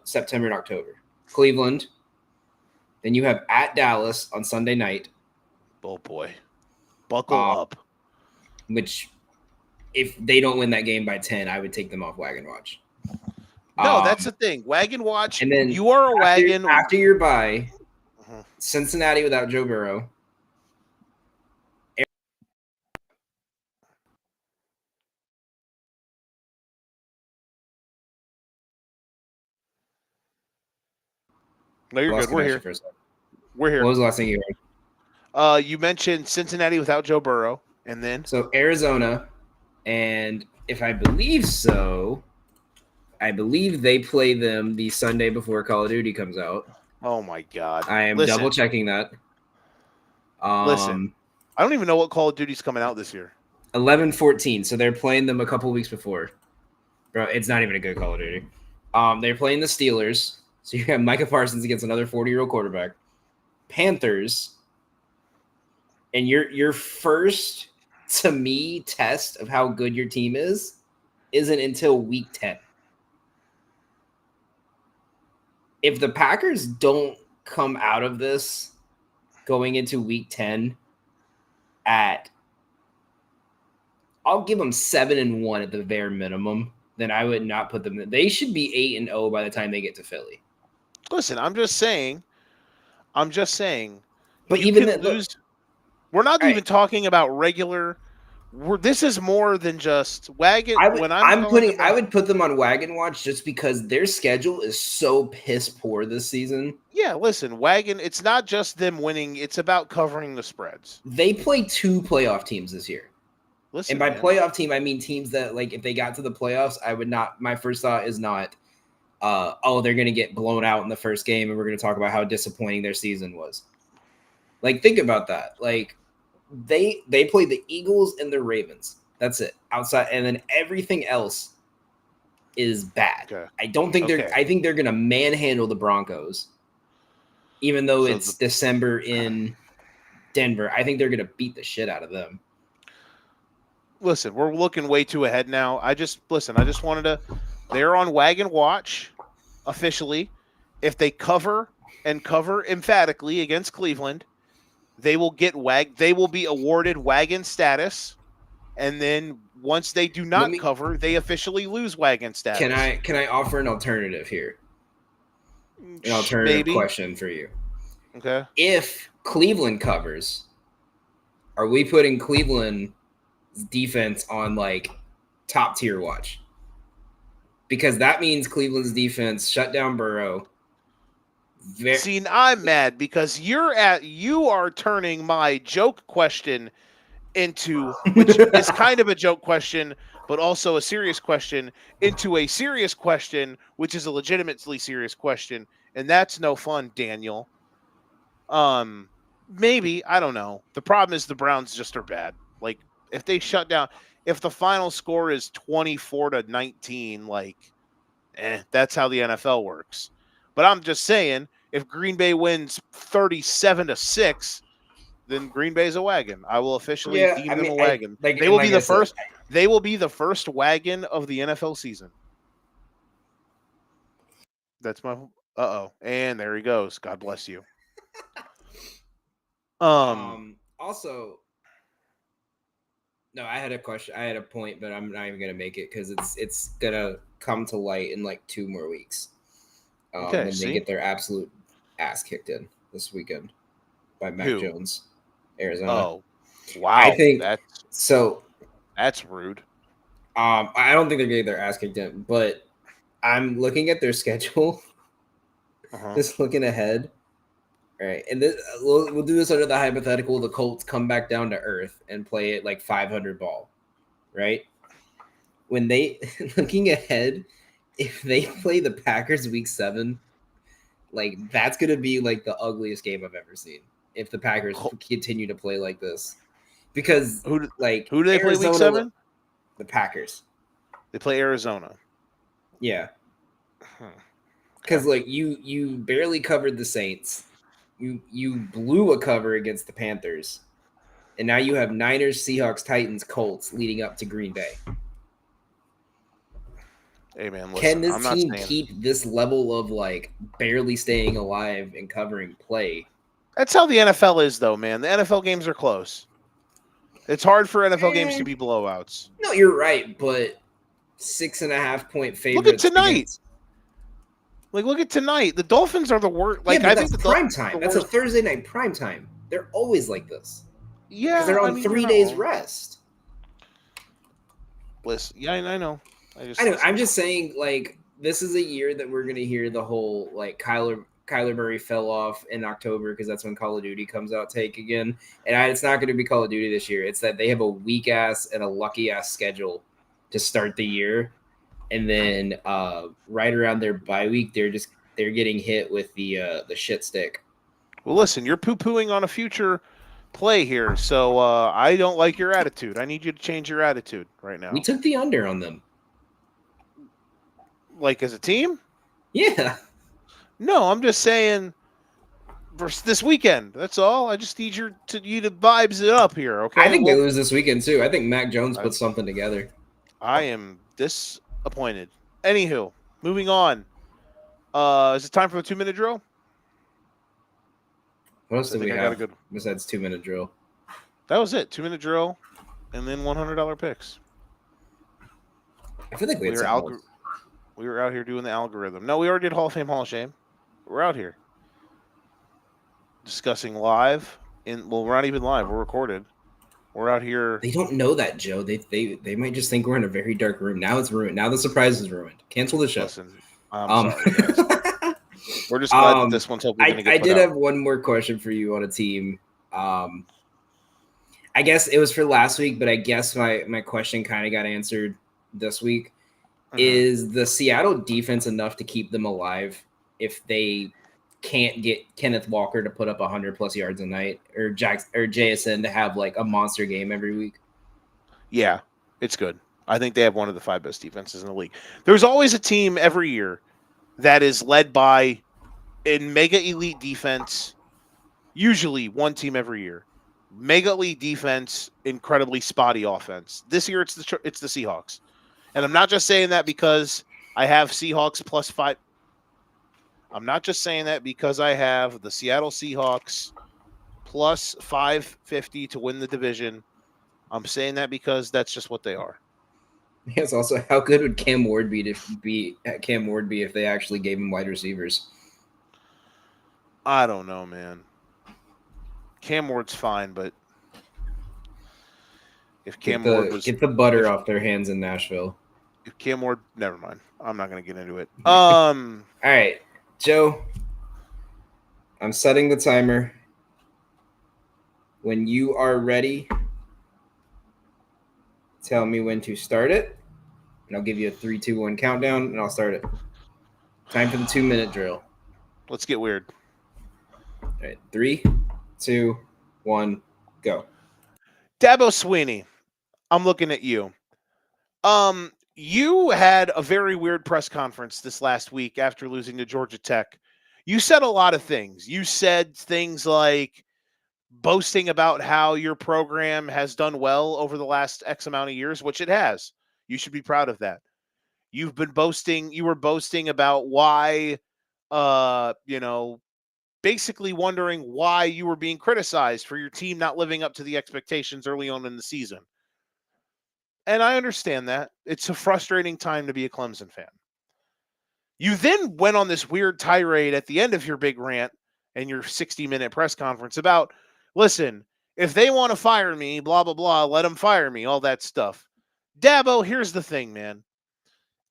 September and October. Cleveland. Then you have at Dallas on Sunday night. Oh boy. Buckle up. Which, if they don't win that game by 10, I would take them off wagon watch. No, that's the thing. Wagon watch. And then you are a wagon after your bye. Cincinnati without Joe Burrow. No, you're good. We're here. We're here. What was the last thing you heard? You mentioned Cincinnati without Joe Burrow, and then Arizona, and if I believe so, I believe they play them the Sunday before Call of Duty comes out. Oh my God! I am double checking that. Listen, I don't even know what Call of Duty's coming out this year. 11-14. So they're playing them a couple weeks before. Bro, it's not even a good Call of Duty. They're playing the Steelers. So you have Micah Parsons against another 40-year-old quarterback. Panthers. And your first, to me, test of how good your team isn't until week 10. If the Packers don't come out of this going into week 10 at I'll give them 7-1 at the bare minimum. Then I would not put them. They should be 8-0 by the time they get to Philly. Listen, I'm just saying. But You even can then, look, lose. We're not all right, even talking about regular. This is more than just wagon. I would When I'm talking I about, would put them on wagon watch just because their schedule is so piss poor this season. yeah, listen, wagon. It's not just them winning. It's about covering the spreads. They play 2 playoff teams this year. And Listen, by man. playoff team, I mean teams that, like, if they got to the playoffs, I would not. My first thought is not, they're going to get blown out in the first game, and we're going to talk about how disappointing their season was. Like, think about that. Like, they played the Eagles and the Ravens. That's it. Outside, and then everything else is bad. Okay. I don't think Okay. I think they're going to manhandle the Broncos, even though So it's December in Denver. I think they're going to beat the shit out of them. Listen, we're looking way too ahead now. I just wanted to. They're on wagon watch officially. If they cover emphatically against Cleveland, they will get They will be awarded wagon status, and then once they do not cover, they officially lose wagon status. Can I offer an alternative here? An alternative question for you. Okay. If Cleveland covers, are we putting Cleveland's defense on like top tier watch? Because that means Cleveland's defense shut down Burrow. See, I'm mad because you are turning my joke question into, which is kind of a joke question, but also a serious question, into a serious question, which is a legitimately serious question, and that's no fun, Daniel. Maybe, I don't know. The problem is the Browns just are bad. Like, if they shut down, if the final score is 24-19, like, that's how the NFL works. But I'm just saying, if Green Bay wins 37-6, then Green Bay's a wagon. I will officially deem them a wagon. They will be the first. They will be the first wagon of the NFL season. That's my. And there he goes. God bless you. Also, no, I had a question. I had a point, but I'm not even gonna make it because it's gonna come to light in like 2 more weeks. When they get their absolute ass kicked in this weekend by Mac Jones, Arizona. Oh, wow! I think that's rude. I don't think they're getting their ass kicked in, but I'm looking at their schedule. Just looking ahead. All right, and this, we'll do this under the hypothetical: the Colts come back down to earth and play it like 500 ball, right? When they looking ahead, if they play the Packers week 7, like that's gonna be like the ugliest game I've ever seen. If the Packers continue to play like this, because who do they Arizona, play week 7? The Packers. They play Arizona. Yeah. Because like you barely covered the Saints. You blew a cover against the Panthers, and now you have Niners, Seahawks, Titans, Colts leading up to Green Bay. Hey man, listen, can this team keep this level of like barely staying alive and covering play? That's how the NFL is, though, man. The NFL games are close. It's hard for NFL games to be blowouts. No, you're right, but 6.5 point favorites. Look at tonight. Look at tonight. The Dolphins are the worst. Like, I think that's prime time. That's a Thursday night prime time. They're always like this. Yeah, because they're on 3 days rest. Listen, yeah, I know. I know. I'm just saying, like, this is a year that we're gonna hear the whole like Kyler Murray fell off in October because that's when Call of Duty comes out take again. And it's not going to be Call of Duty this year. It's that they have a weak ass and a lucky ass schedule to start the year. And then right around their bye week, they're getting hit with the shit stick. Well, listen, you're poo-pooing on a future play here. So I don't like your attitude. I need you to change your attitude right now. We took the under on them. Like as a team? Yeah. No, I'm just saying versus this weekend. That's all. I just need you to vibes it up here, okay? I think they lose this weekend too. I think Mac Jones puts something together. I am disappointed. Anywho, moving on. Is it time for the 2-minute drill? What else do we have besides 2-minute drill? That was it. 2-minute drill. and then $100 picks. I feel like we We had were something else. we were out here doing the algorithm. No, we already did Hall of Fame, Hall of Shame. We're out here discussing live. Well, we're not even live. We're recorded. We're out here. They don't know that, Joe. They might just think we're in a very dark room. Now it's ruined. Now the surprise is ruined. Cancel the show. Listen, I'm Um, sorry, guys. We're just glad that this one's hopefully going to I get put did out. have one more question for you on a team. I guess it was for last week, but I guess my question kind of got answered this week. Is the Seattle defense enough to keep them alive if they can't get Kenneth Walker to put up 100+ yards a night, or JSN to have like a monster game every week? Yeah, it's good. I think they have one of the 5 best defenses in the league. There's always a team every year that is led by a mega elite defense, usually one team every year. Mega elite defense, incredibly spotty offense. This year it's the Seahawks. And I'm not just saying that because I have Seahawks +5. I'm not just saying that because I have the Seattle Seahawks plus 550 to win the division. I'm saying that because that's just what they are. Yes. Also, how good would Cam Ward be if they actually gave him wide receivers? I don't know, man. Cam Ward's fine, but if Cam Ward was Get the butter off their hands in Nashville. If Cam Ward, never mind. I'm not going to get into it. All right, Joe. I'm setting the timer. When you are ready, tell me when to start it, and I'll give you a 3, 2, 1 countdown, and I'll start it. Time for the 2-minute drill. Let's get weird. All right, 3, 2, 1, go. Dabo Swinney, I'm looking at you. You had a very weird press conference this last week after losing to Georgia Tech. You said a lot of things. You said things like boasting about how your program has done well over the last X amount of years, which it has. You should be proud of that. You were boasting about why, basically wondering why you were being criticized for your team not living up to the expectations early on in the season. And I understand that. It's a frustrating time to be a Clemson fan. You then went on this weird tirade at the end of your big rant and your 60-minute press conference about, listen, if they want to fire me, blah, blah, blah, let them fire me, all that stuff. Dabo, here's the thing, man.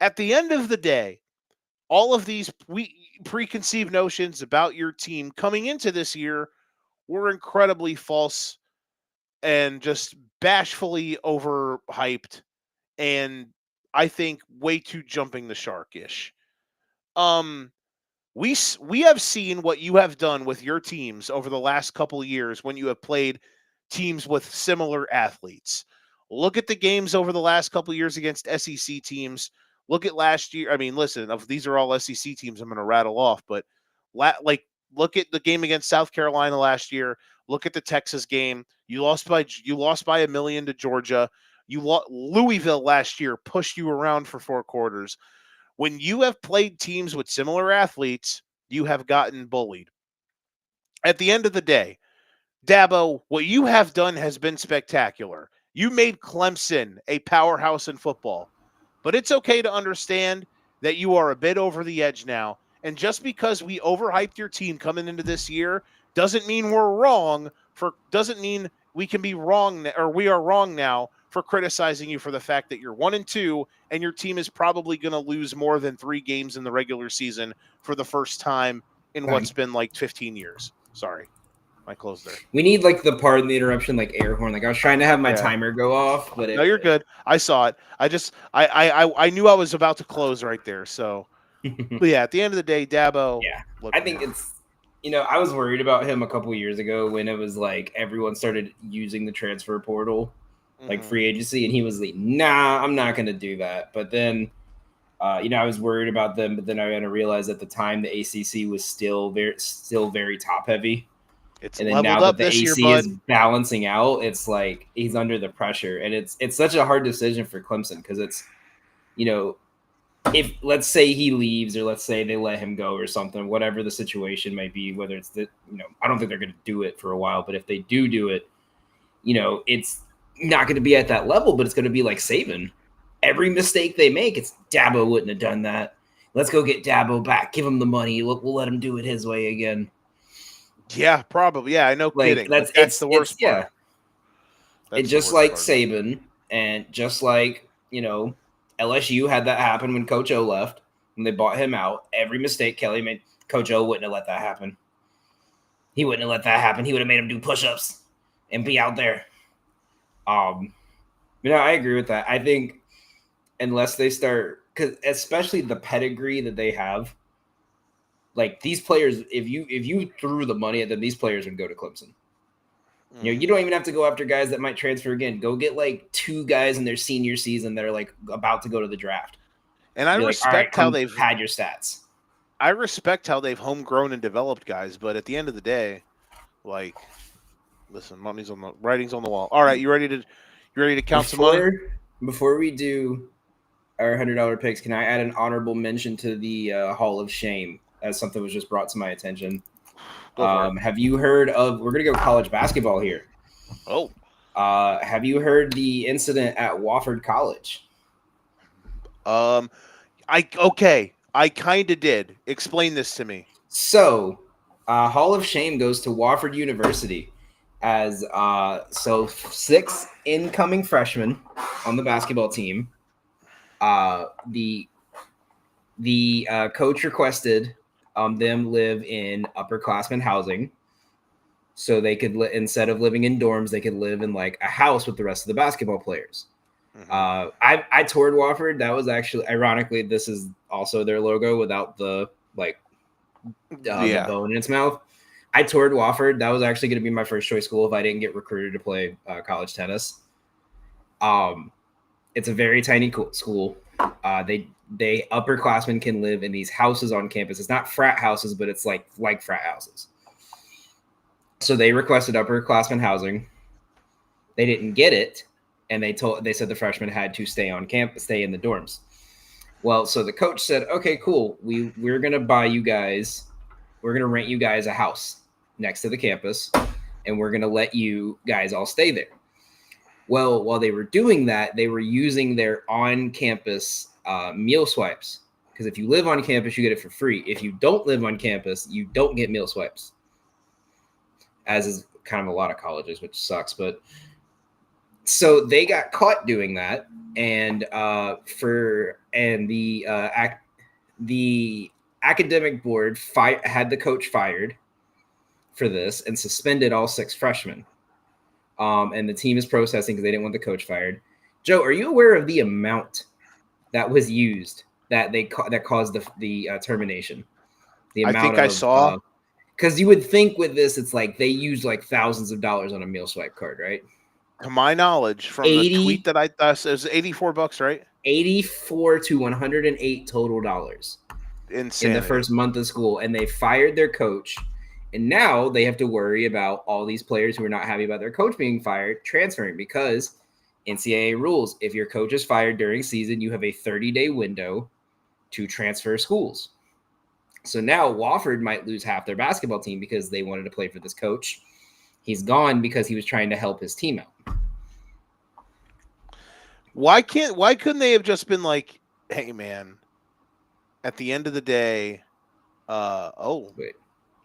At the end of the day, all of these preconceived notions about your team coming into this year were incredibly false and just bashfully overhyped, and I think way too jumping the shark-ish. We have seen what you have done with your teams over the last couple of years when you have played teams with similar athletes. Look at the games over the last couple of years against SEC teams. Look at last year. I mean, listen, these are all SEC teams I'm going to rattle off, but look at the game against South Carolina last year. Look at the Texas game. You lost by $1 million to Georgia. Louisville last year pushed you around for 4 quarters. When you have played teams with similar athletes, you have gotten bullied. At the end of the day, Dabo, what you have done has been spectacular. You made Clemson a powerhouse in football. But it's okay to understand that you are a bit over the edge now. And just because we overhyped your team coming into this year doesn't mean doesn't mean we can be wrong, or we are wrong now for criticizing you for the fact that you're 1-2 and your team is probably going to lose more than 3 games in the regular season for the first time in what's been like 15 years. Sorry. My close there. We need like the pardon the interruption, like air horn. Like I was trying to have my timer go off, but no, you're good. I saw it. I knew I was about to close right there. So, but yeah, at the end of the day, Dabo. Yeah, I think it's. I was worried about him a couple years ago when it was like everyone started using the transfer portal, like free agency, and he was like, "Nah, I'm not going to do that." But then, I was worried about them. But then I kind of realized at the time the ACC was still very top heavy. And then now that the AC is balancing out, it's like he's under the pressure, and it's such a hard decision for Clemson because it's, if let's say he leaves or let's say they let him go or something, whatever the situation may be, whether it's I don't think they're going to do it for a while, but if they do it, it's not going to be at that level, but it's going to be like Saban. Every mistake they make, it's Dabo wouldn't have done that. Let's go get Dabo back. Give him the money. We'll let him do it his way again. Yeah, probably. Yeah, I know. Like Kidding, but that's the worst part. Yeah. That's It just like Saban, and just like LSU had that happen when Coach O left, when they bought him out. Every mistake Kelly made, Coach O wouldn't have let that happen. He wouldn't have let that happen. He would have made him do push-ups and be out there. I agree with that. I think unless they start, because especially the pedigree that they have, like these players, if you threw the money at them, these players would go to Clemson. You don't even have to go after guys that might transfer again. Go get like 2 guys in their senior season that are like about to go to the draft. And I respect how they've had your stats. I respect how they've homegrown and developed guys, but at the end of the day, like, listen, writing's on the wall. All right, you ready to count some money? Before we do our $100 picks, can I add an honorable mention to the Hall of Shame as something was just brought to my attention? Have you heard of? We're gonna go college basketball here. Oh. Have you heard the incident at Wofford College? I kind of did. Explain this to me. So, Hall of Shame goes to Wofford University as 6 incoming freshmen on the basketball team. The coach requested them live in upperclassmen housing, so they could instead of living in dorms, they could live in like a house with the rest of the basketball players. Mm-hmm. I toured Wofford. That was actually, ironically, this is also their logo without the the bone in its mouth. I toured Wofford. That was actually going to be my first choice school if I didn't get recruited to play college tennis. It's a very tiny school. They upperclassmen can live in these houses on campus. It's not frat houses, but it's like frat houses. So they requested upperclassmen housing. They didn't get it, and they said the freshmen had to stay on campus, stay in the dorms. Well, so the coach said, "Okay, cool. We're gonna buy you guys. We're gonna rent you guys a house next to the campus, and we're gonna let you guys all stay there." Well, while they were doing that, they were using their on-campus meal swipes, because if you live on campus, you get it for free. If you don't live on campus, you don't get meal swipes, as is kind of a lot of colleges, which sucks. But so they got caught doing that, and the academic board had the coach fired for this and suspended all 6 freshmen. And the team is protesting because they didn't want the coach fired. Joe, are you aware of the amount that was used that caused the termination? The amount I think I saw. Because you would think with this, it's like they used like thousands of dollars on a meal swipe card, right? To my knowledge, from the tweet that I thought, it was $84, right? 84 to 108 total dollars. Insanity. In the first month of school, and they fired their coach. And now they have to worry about all these players who are not happy about their coach being fired transferring, because NCAA rules, if your coach is fired during season, you have a 30-day window to transfer schools. So now Wofford might lose half their basketball team because they wanted to play for this coach. He's gone because he was trying to help his team out. Why couldn't they have just been like, "Hey man, at the end of the day, wait.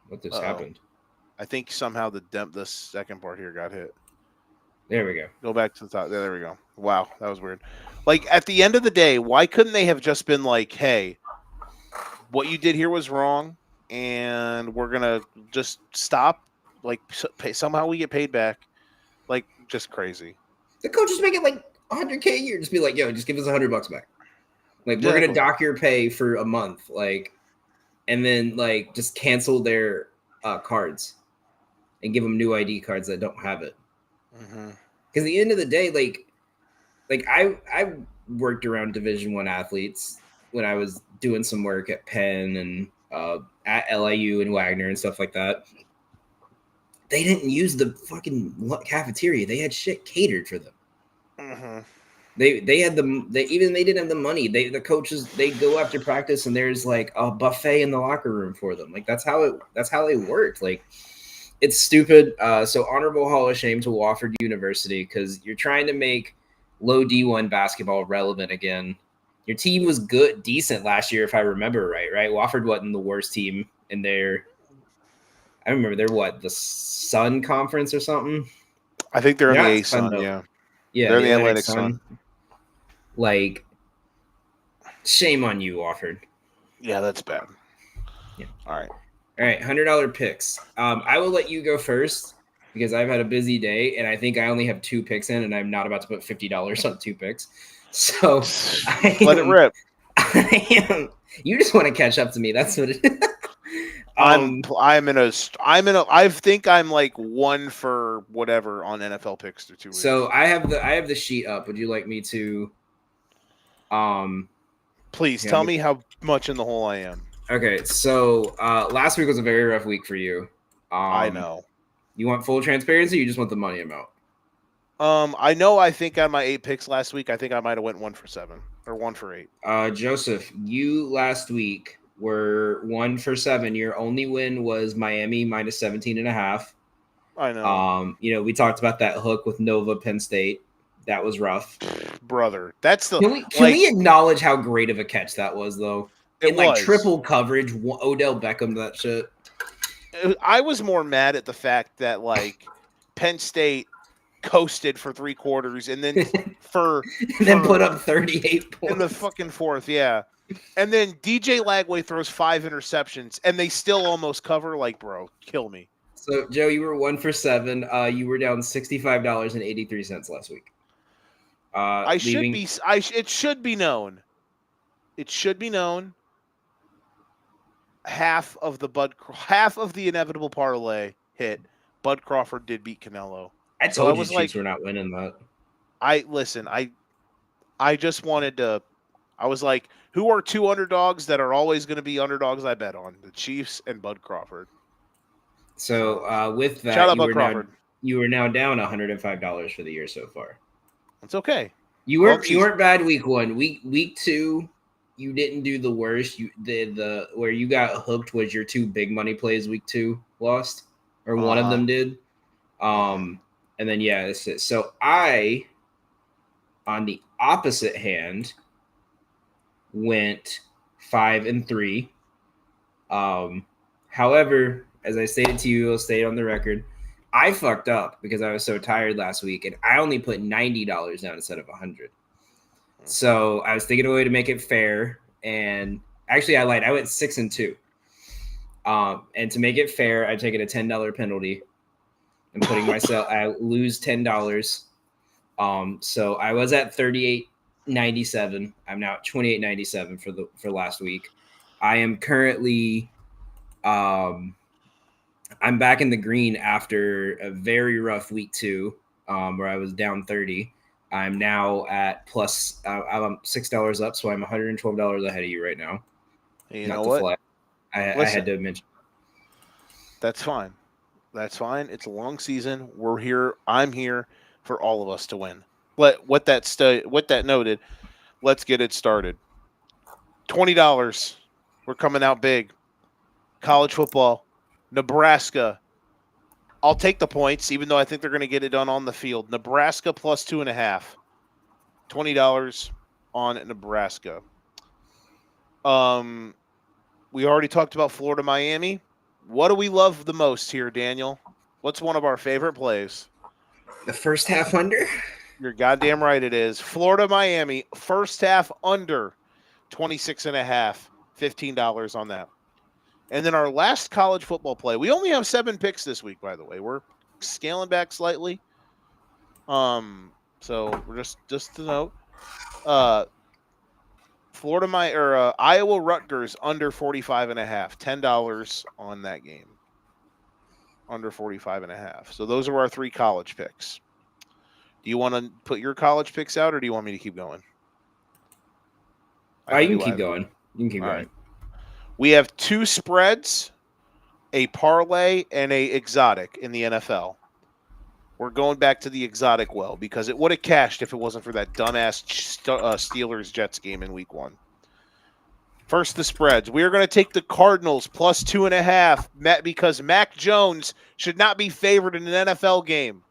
What just happened? I think somehow the second part here got hit. There we go. Go back to the top. There we go. Wow, that was weird. Like, at the end of the day, why couldn't they have just been like, "Hey, what you did here was wrong, and we're gonna just stop. Like, somehow we get paid back." Like, just crazy. The coach is making like $100K a year. Just be like, "Yo, just give us $100 back. Like, we're gonna dock your pay for a month." Like. And then, like, just cancel their cards and give them new ID cards that don't have it. Because at the end of the day, like I worked around Division I athletes when I was doing some work at Penn and at LIU and Wagner and stuff like that. They didn't use the fucking cafeteria. They had shit catered for them. They had they didn't have the money. The coaches, they go after practice and there's like a buffet in the locker room for them. Like that's how it worked. Like it's stupid. So honorable Hall of Shame to Wofford University because you're trying to make low D1 basketball relevant again. Your team was good, decent last year, if I remember right. Right, Wofford wasn't the worst team in their. I remember they're what the Sun Conference or something. I think they're in They're the not A Sun Sun. though. Yeah, Yeah, they're in the the Atlantic Atlantic Sun. Sun. Like, shame on you, Wofford. Yeah, that's bad. Yeah. All right. All right, $100 picks. I will let you go first because I've had a busy day and I think I only have 2 picks in, and I'm not about to put $50 on 2 picks. So Let it rip. I am. You just want to catch up to me. That's what it is. I think I'm like 1 for whatever on NFL picks through 2 weeks. So I have the sheet up. Would you like me to? Please Yeah, tell me how much in the hole I am. Okay, so last week was a very rough week for you. I know. You want full transparency? Or you just want the money amount? I know. I think on my 8 picks last week, I think I might have went 1 for 7 or 1 for 8. Joseph, you last week were 1 for 7. Your only win was Miami minus 17.5. I know. We talked about that hook with Nova Penn State. That was rough. Brother, that's the Can we acknowledge how great of a catch that was, though? It In like was triple coverage, Odell Beckham that shit. I was more mad at the fact that like Penn State coasted for 3 quarters and then then put up 38 points in the fucking fourth, yeah. And then DJ Lagway throws 5 interceptions and they still almost cover. Like, bro, kill me. So, Joe, you were 1 for 7. You were down $65.83 last week. It should be known. It should be known. Half of the inevitable parlay hit. Bud Crawford did beat Canelo. I told you Chiefs were not winning that. I just wanted to. I was like, who are 2 underdogs that are always going to be underdogs? I bet on the Chiefs and Bud Crawford. So with that, shout out Bud Crawford. You are now down $105 for the year so far. It's okay. You weren't bad week 1. Week 2, you didn't do the worst. You the where you got hooked was your 2 big money plays. Week 2 lost, or one of them did. And then that's it. So I, on the opposite hand, went 5 and 3. However, as I stated to you, I'll state on the record, I fucked up because I was so tired last week, and I only put $90 down instead of $100. So I was thinking of a way to make it fair, and actually I lied. I went 6 and 2. And to make it fair, I taken a $10 penalty and putting myself. I lose $10. So I was at 38.97. I'm now at 28.97 for last week. I am currently. I'm back in the green after a very rough week 2, where I was down 30. I'm now at plus. I'm $6 up, so I'm $112 ahead of you right now. You know what? I had to mention. That's fine. That's fine. It's a long season. We're here. I'm here for all of us to win. With that noted, let's get it started. $20. We're coming out big. College football. Nebraska. I'll take the points, even though I think they're going to get it done on the field. Nebraska plus 2.5. $20 on Nebraska. We already talked about Florida, Miami. What do we love the most here, Daniel? What's one of our favorite plays? The first half under? You're goddamn right it is. Florida, Miami, first half under 26.5. $15 on that. And then our last college football play. We only have 7 picks this week, by the way. We're scaling back slightly. So we're just to note. Iowa Rutgers under 45.5. $10 on that game. Under 45.5. So those are our 3 college picks. Do you want to put your college picks out, or do you want me to keep going? You can keep going. You can keep going. Right. We have 2 spreads, a parlay, and a exotic in the NFL. We're going back to the exotic well because it would have cashed if it wasn't for that dumbass Steelers-Jets game in week 1. First, the spreads. We are going to take the Cardinals plus 2.5 because Mac Jones should not be favored in an NFL game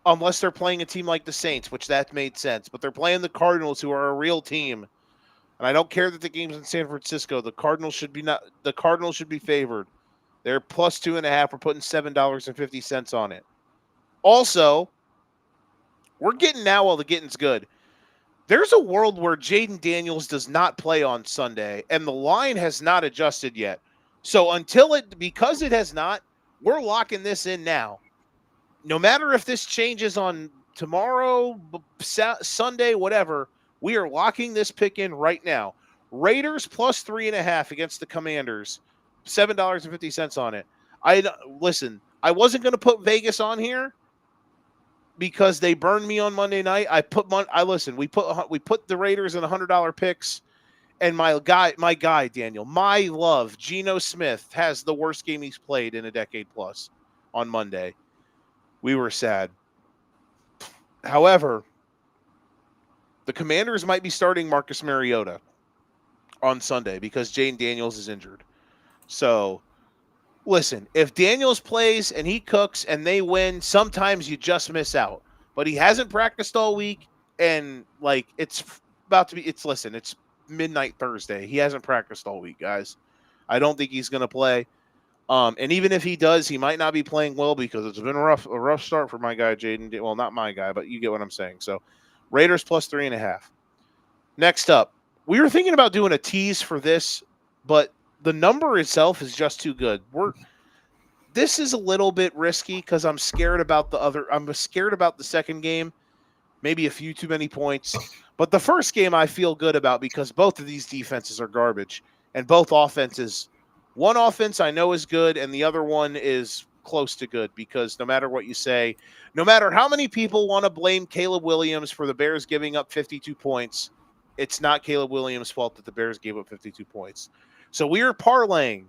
unless they're playing a team like the Saints, which that made sense. But they're playing the Cardinals, who are a real team. And I don't care that the game's in San Francisco. The Cardinals should be favored. They're plus 2.5. We're putting $7.50 on it. Also, we're getting now while the getting's good. There's a world where Jaden Daniels does not play on Sunday, and the line has not adjusted yet. So because it has not, we're locking this in now. No matter if this changes on tomorrow, Sunday, whatever, we are locking this pick in right now. Raiders plus 3.5 against the Commanders, $7.50 on it. Listen, I wasn't going to put Vegas on here because they burned me on Monday night. We put the Raiders in $100 picks, and my guy Daniel, my love, Geno Smith has the worst game he's played in a decade plus on Monday. We were sad. However, the Commanders might be starting Marcus Mariota on Sunday because Jane Daniels is injured. So, listen, if Daniels plays and he cooks and they win, sometimes you just miss out. But he hasn't practiced all week, and it's midnight Thursday. He hasn't practiced all week, guys. I don't think he's going to play. And even if he does, he might not be playing well because it's been a rough start for my guy, Jaden. Well, not my guy, but you get what I'm saying. So, Raiders plus 3.5. Next up, we were thinking about doing a tease for this, but the number itself is just too good. This is a little bit risky because I'm scared about the second game, maybe a few too many points. But the first game I feel good about because both of these defenses are garbage, and both offenses. One offense I know is good, and the other one is close to good because no matter what you say, no matter how many people want to blame Caleb Williams for the Bears giving up 52 points, it's not Caleb Williams' fault that the Bears gave up 52 points. So we are parlaying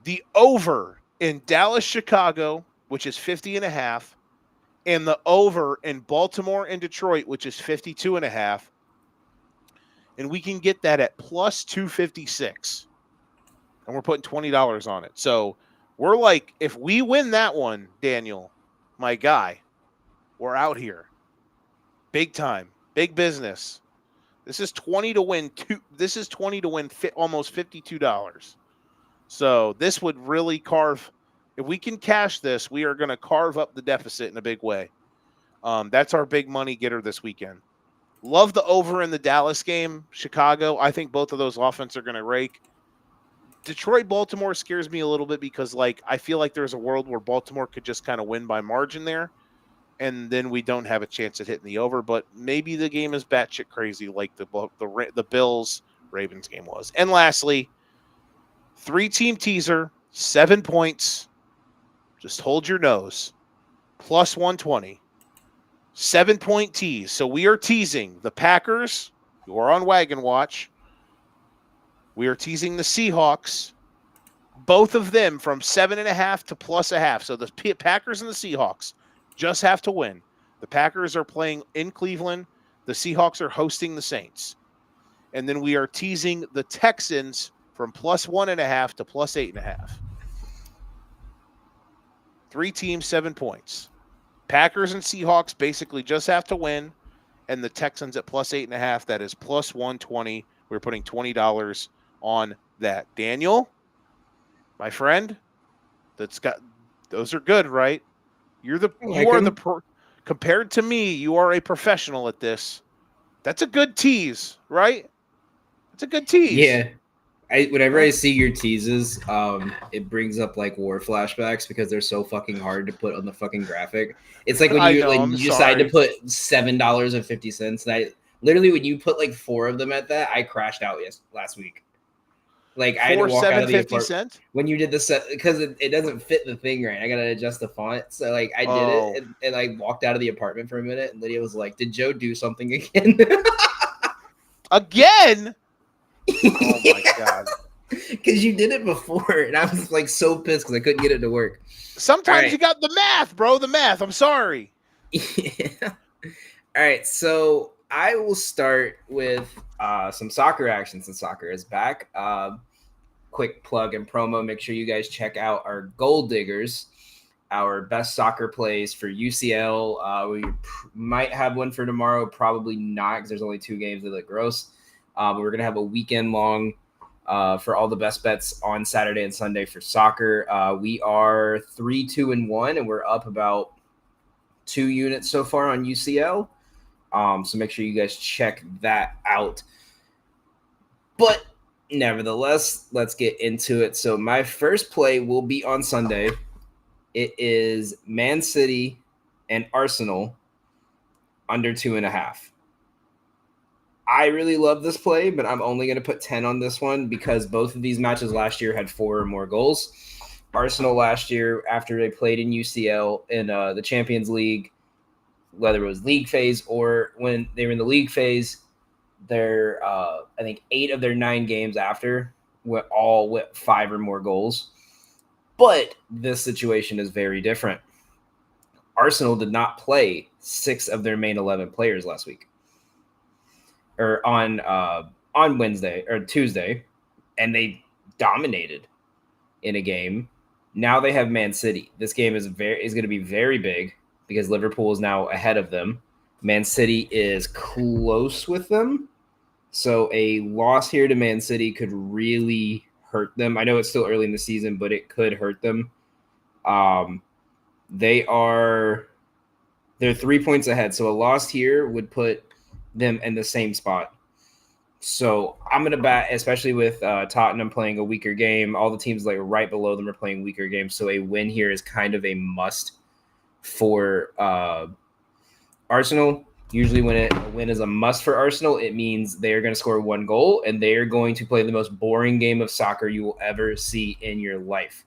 the over in Dallas-Chicago, which is 50.5, and the over in Baltimore and Detroit, which is 52.5. And we can get that at plus 256. And we're putting $20 on it. So we're like, if we win that one, Daniel, my guy, we're out here. Big time. Big business. This is 20 to win. This is 20 to win almost $52. So this would really carve. If we can cash this, we are going to carve up the deficit in a big way. That's our big money getter this weekend. Love the over in the Dallas game. Chicago, I think both of those offenses are going to rake. Detroit-Baltimore scares me a little bit because, I feel like there's a world where Baltimore could just kind of win by margin there, and then we don't have a chance at hitting the over. But maybe the game is batshit crazy like the Bills-Ravens game was. And lastly, 3-team teaser, 7 points. Just hold your nose. Plus 120. 7-point tease. So we are teasing the Packers, who are on wagon watch. We are teasing the Seahawks, both of them from 7.5 to plus 0.5. So the Packers and the Seahawks just have to win. The Packers are playing in Cleveland. The Seahawks are hosting the Saints. And then we are teasing the Texans from plus 1.5 to plus 8.5. 3 teams, 7 points. Packers and Seahawks basically just have to win. And the Texans at plus 8.5, that is plus 120. We're putting $20 on that. Daniel, my friend, those are good, right? Compared to me, you are a professional at this. That's a good tease, right? It's a good tease. Yeah. Whenever I see your teases, it brings up war flashbacks because they're so fucking hard to put on the fucking graphic. It's like when you decide to put $7.50, and literally when you put 4 of them at that, I crashed out last week. I had to walk out of the apartment when you did the set because it doesn't fit the thing right. I gotta adjust the font, so I did it and I walked out of the apartment for a minute, and Lydia was like, "Did Joe do something again?" Again? Oh my god! Because you did it before, and I was so pissed because I couldn't get it to work. Sometimes you got the math, bro. The math. I'm sorry. Yeah. All right, so I will start with some soccer action since soccer is back. Quick plug and promo. Make sure you guys check out our Gold Diggers, our best soccer plays for UCL. We might have one for tomorrow, probably not because there's only 2 games that look gross. But we're going to have a weekend long for all the best bets on Saturday and Sunday for soccer. We are 3-2-1, and we're up about 2 units so far on UCL. So make sure you guys check that out. But nevertheless, let's get into it. So my first play will be on Sunday. It is Man City and Arsenal under 2.5. I really love this play, but I'm only going to put 10 on this one because both of these matches last year had 4 or more goals. Arsenal last year, after they played in UCL in the Champions League, whether it was league phase or when they were in the league phase, their I think 8 of their 9 games after went 5 or more goals. But this situation is very different. Arsenal did not play 6 of their main 11 players last week, or on Wednesday or Tuesday, and they dominated in a game. Now they have Man City. This game is going to be very big because Liverpool is now ahead of them. Man City is close with them. So a loss here to Man City could really hurt them. I know it's still early in the season, but it could hurt them. They're 3 points ahead. So a loss here would put them in the same spot. So I'm going to bet, especially with Tottenham playing a weaker game, all the teams like right below them are playing weaker games. So a win here is kind of a must for Arsenal. Usually when a win is a must for Arsenal, it means they're going to score 1 goal and they are going to play the most boring game of soccer you will ever see in your life.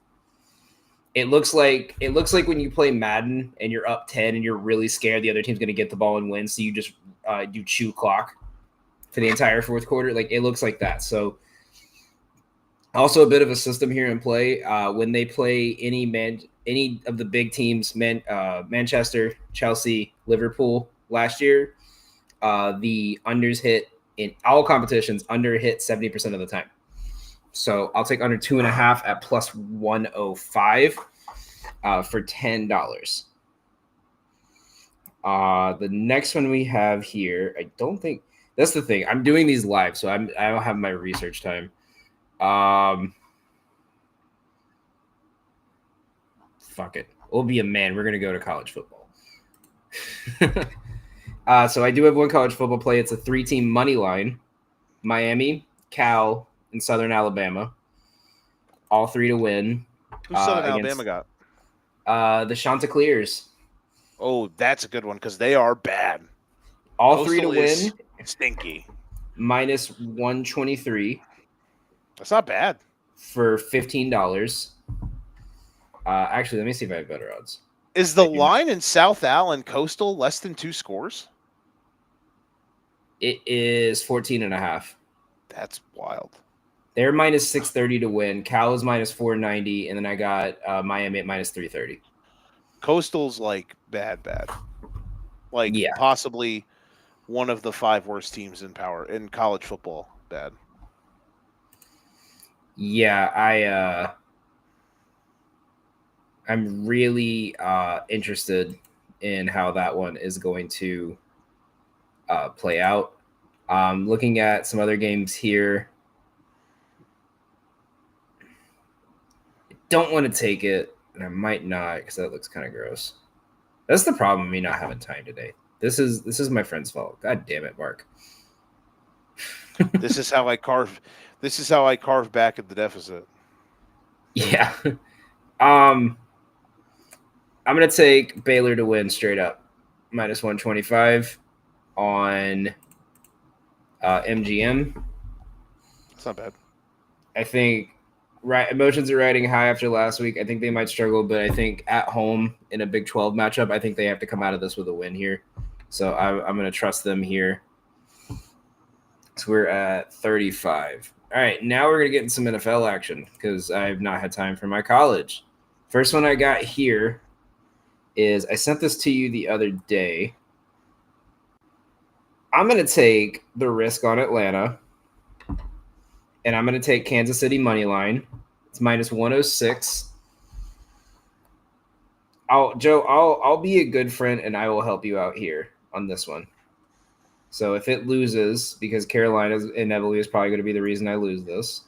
It looks like when you play Madden and you're up 10 and you're really scared the other team's going to get the ball and win, so you just do chew clock for the entire fourth quarter. Like, it looks like that. So also a bit of a system here in play. When they play any of the big teams, Manchester, Chelsea, Liverpool last year, the unders hit in all competitions, under hit 70% of the time. So I'll take under 2.5 at plus 105 for $10. The next one we have here, I don't think that's the thing. I'm doing these live, so I don't have my research time. Fuck it. We'll be a man. We're gonna go to college football. So I do have one college football play. It's a 3-team money line: Miami, Cal, and Southern Alabama. All 3 to win. Who's Southern Alabama got? The Chanticleers. Oh, that's a good one because they are bad. All Coastal 3 to win. Stinky. Minus 123. That's not bad. For $15. Actually, let me see if I have better odds. Is the line in South Al and Coastal less than 2 scores? It is 14.5. That's wild. They're minus 630 to win. Cal is minus 490, and then I got Miami at minus 330. Coastal's like bad. Like, yeah, possibly one of the 5 worst teams in college football. Bad. Yeah, I'm really interested in how that one is going to play out. Looking at some other games here. I don't want to take it, and I might not because that looks kind of gross. That's the problem with me not having time today. This is my friend's fault. God damn it, Mark. This is how I carve back at the deficit. Yeah. I'm gonna take Baylor to win straight up, minus 125 on MGM. That's not bad. I think emotions are riding high after last week. I think they might struggle, but I think at home in a Big 12 matchup, I think they have to come out of this with a win here. So I'm going to trust them here. So we're at 35. All right, now we're going to get in some NFL action because I have not had time for my college. First one I got here is I sent this to you the other day. I'm going to take the risk on Atlanta, and I'm going to take Kansas City money line. It's minus 106. I'll be a good friend, and I will help you out here on this one. So if it loses, because Carolina inevitably is probably going to be the reason I lose this,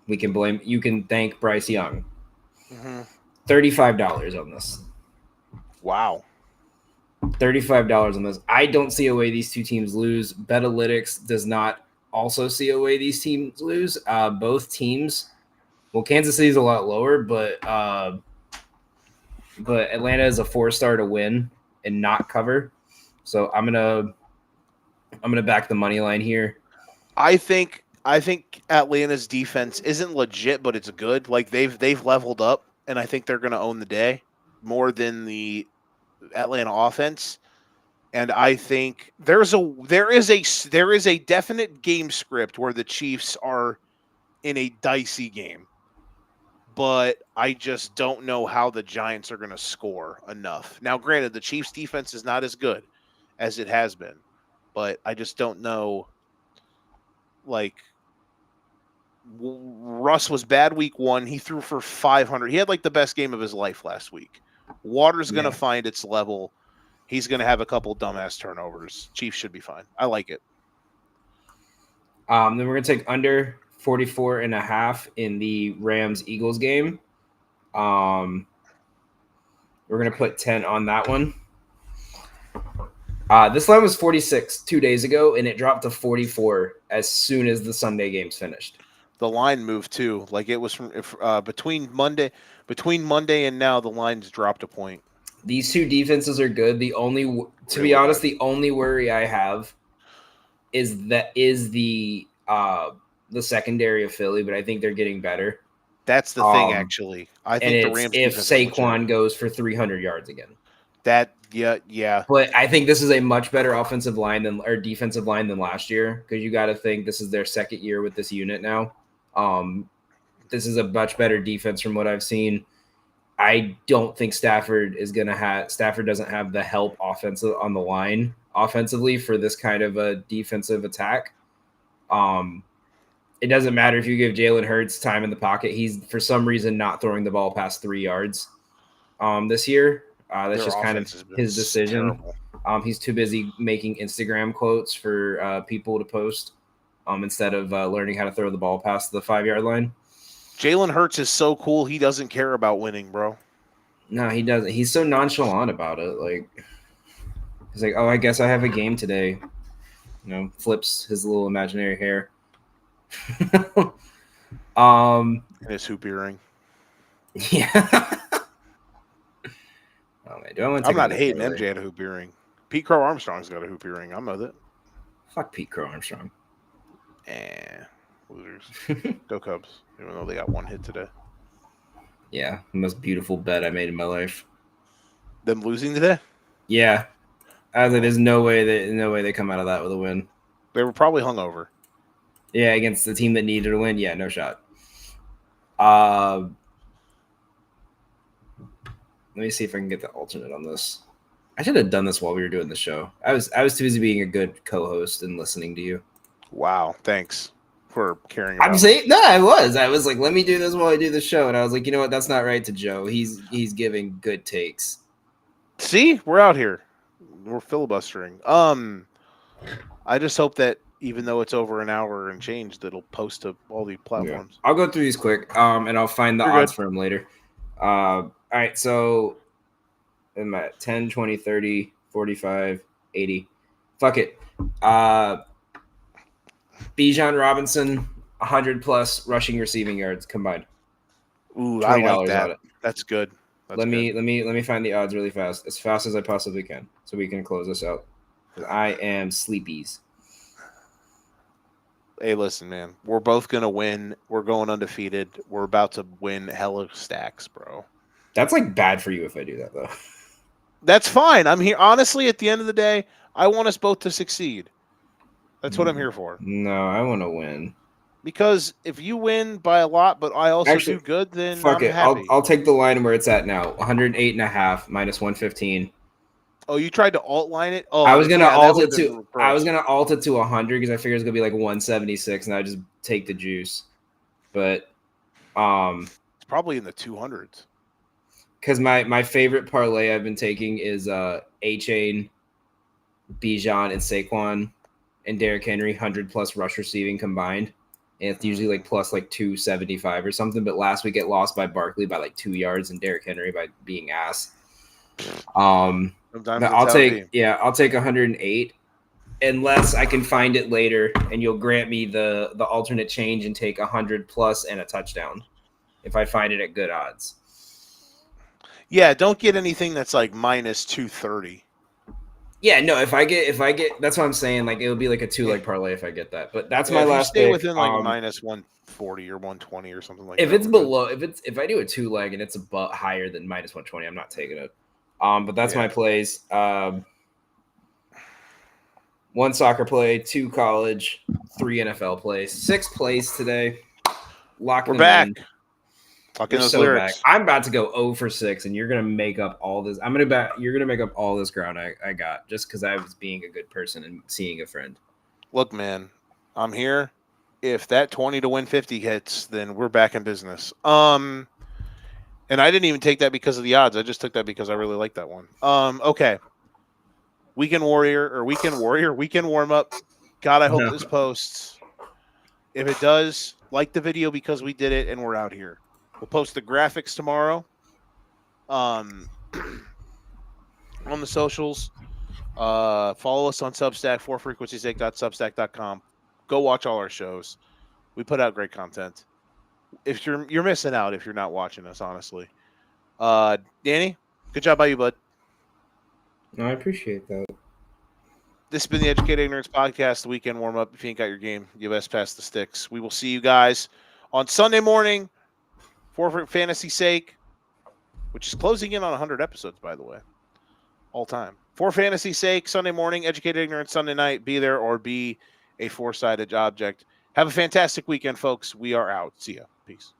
we can blame. You can thank Bryce Young. $35 on this. Wow. $35 on this. I don't see a way these two teams lose. Betalytics does not also see a way these teams lose. Both teams. Well, Kansas City is a lot lower, but Atlanta is a 4-star to win and not cover. So I'm gonna back the money line here. I think Atlanta's defense isn't legit, but it's good. Like they've leveled up, and I think they're going to own the day more than the Atlanta offense. And I think there is a definite game script where the Chiefs are in a dicey game, but I just don't know how the Giants are going to score enough. Now, granted, the Chiefs' defense is not as good as it has been, but I just don't know. Like, Russ was bad week 1. He threw for 500. He had like the best game of his life last week. Water's going to find its level. He's going to have a couple dumbass turnovers. Chiefs should be fine. I like it. Then we're going to take under 44.5 in the Rams-Eagles game. We're going to put 10 on that one. This line was 46 2 days ago, and it dropped to 44 as soon as the Sunday games finished. The line moved too. Like it was from between Monday and now, the line's dropped a point. These two defenses are good. The only worry I have is the secondary of Philly, but I think they're getting better. That's the thing, actually. I think the Rams if Saquon goes for 300 yards again. Yeah. But I think this is a much better offensive line or defensive line than last year, because you got to think this is their second year with this unit now. This is a much better defense from what I've seen. I don't think Stafford doesn't have the help offensive on the line offensively for this kind of a defensive attack. It doesn't matter if you give Jalen Hurts time in the pocket. He's for some reason not throwing the ball past 3 yards this year. That's just kind of his decision. He's too busy making Instagram quotes for people to post instead of learning how to throw the ball past the 5-yard line. Jalen Hurts is so cool. He doesn't care about winning, bro. No, he doesn't. He's so nonchalant about it. Like, he's like, oh, I guess I have a game today. Flips his little imaginary hair. And his hoop earring. Yeah. Oh, man, I'm not hating MJ at a hoop earring. Pete Crow Armstrong's got a hoop earring. I'm with it. Fuck Pete Crow Armstrong. Losers. Go Cubs. Even though they got 1 hit today. Yeah, the most beautiful bet I made in my life. Them losing today? Yeah. I was like, there's no way they come out of that with a win. They were probably hungover. Yeah, against the team that needed a win. Yeah, no shot. Let me see if I can get the alternate on this. I should have done this while we were doing the show. I was too busy being a good co-host and listening to you. Wow, thanks for caring about I'm saying no, I was like, let me do this while I do the show. And I was like, you know what? That's not right to Joe. He's giving good takes. See, we're out here. We're filibustering. I just hope that even though it's over an hour and change, that'll post to all the platforms. Yeah. I'll go through these quick, and I'll find the odds for them later. All right, so I'm at 10, 20, 30, 45, 80. Fuck it. Bijan Robinson, 100+ rushing receiving yards combined. Ooh, I like that. That's good. Let me find the odds really fast as I possibly can, so we can close this out. Because I am sleepies. Hey, listen, man. We're both gonna win. We're going undefeated. We're about to win hella stacks, bro. That's like bad for you if I do that, though. That's fine. I'm here. Honestly, at the end of the day, I want us both to succeed. That's what I'm here for. No, I want to win. Because if you win by a lot, but I also do good, then fuck I'm it. happy. I'll take the line where it's at now. 108.5 minus 115. Oh, you tried to alt line it? Oh, I was gonna yeah, that alt would it have been to gross. 100 because I figured it's gonna be like 176, and I just take the juice. But It's probably in the 200s. because my favorite parlay I've been taking is A Chain, Bijan, and Saquon, and Derrick Henry 100+ rush receiving combined. And it's usually like plus like 275 or something. But last week it lost by Barkley by like 2 yards and Derrick Henry by being ass. Sometimes But that's how it be. I'll take 108 unless I can find it later and you'll grant me the alternate change and take 100+ and a touchdown if I find it at good odds. Yeah, don't get anything that's like minus 230. Yeah, no, if I get that's what I'm saying. Like it would be like a 2 leg parlay if I get that. But that's Yeah, my if you last stay pick. within like minus 140 or 120 or something like If that, it's we're good. below, if I do a 2 leg and it's a higher than minus 120, I'm not taking it. But that's my Yeah. plays. 1 soccer play, 2 college, 3 NFL plays, 6 plays today. Lock We're them back. in. Talking We're those so back. lyrics. I'm about to go 0 for 6, and you're gonna make up all this. You're gonna make up all this ground I got just because I was being a good person and seeing a friend. Look, man, I'm here. If that 20 to win 50 hits, then we're back in business. And I didn't even take that because of the odds. I just took that because I really like that one. Okay. Weekend warm up. God, I hope No. this posts. If it does, like the video because we did it and we're out here. We'll post the graphics tomorrow. On the socials. Follow us on Substack, forfrequencysake.substack.com. Go watch all our shows. We put out great content. If you're missing out if you're not watching us, honestly. Danny, good job by you, bud. No, I appreciate that. This has been the Educated Ignorance Podcast, the weekend warm up. If you ain't got your game, you best pass the sticks. We will see you guys on Sunday morning for fantasy sake, which is closing in on 100 episodes, by the way, all time. For fantasy sake, Sunday morning, Educated Ignorance Sunday night. Be there or be a four-sided object. Have a fantastic weekend, folks. We are out. See ya. Peace.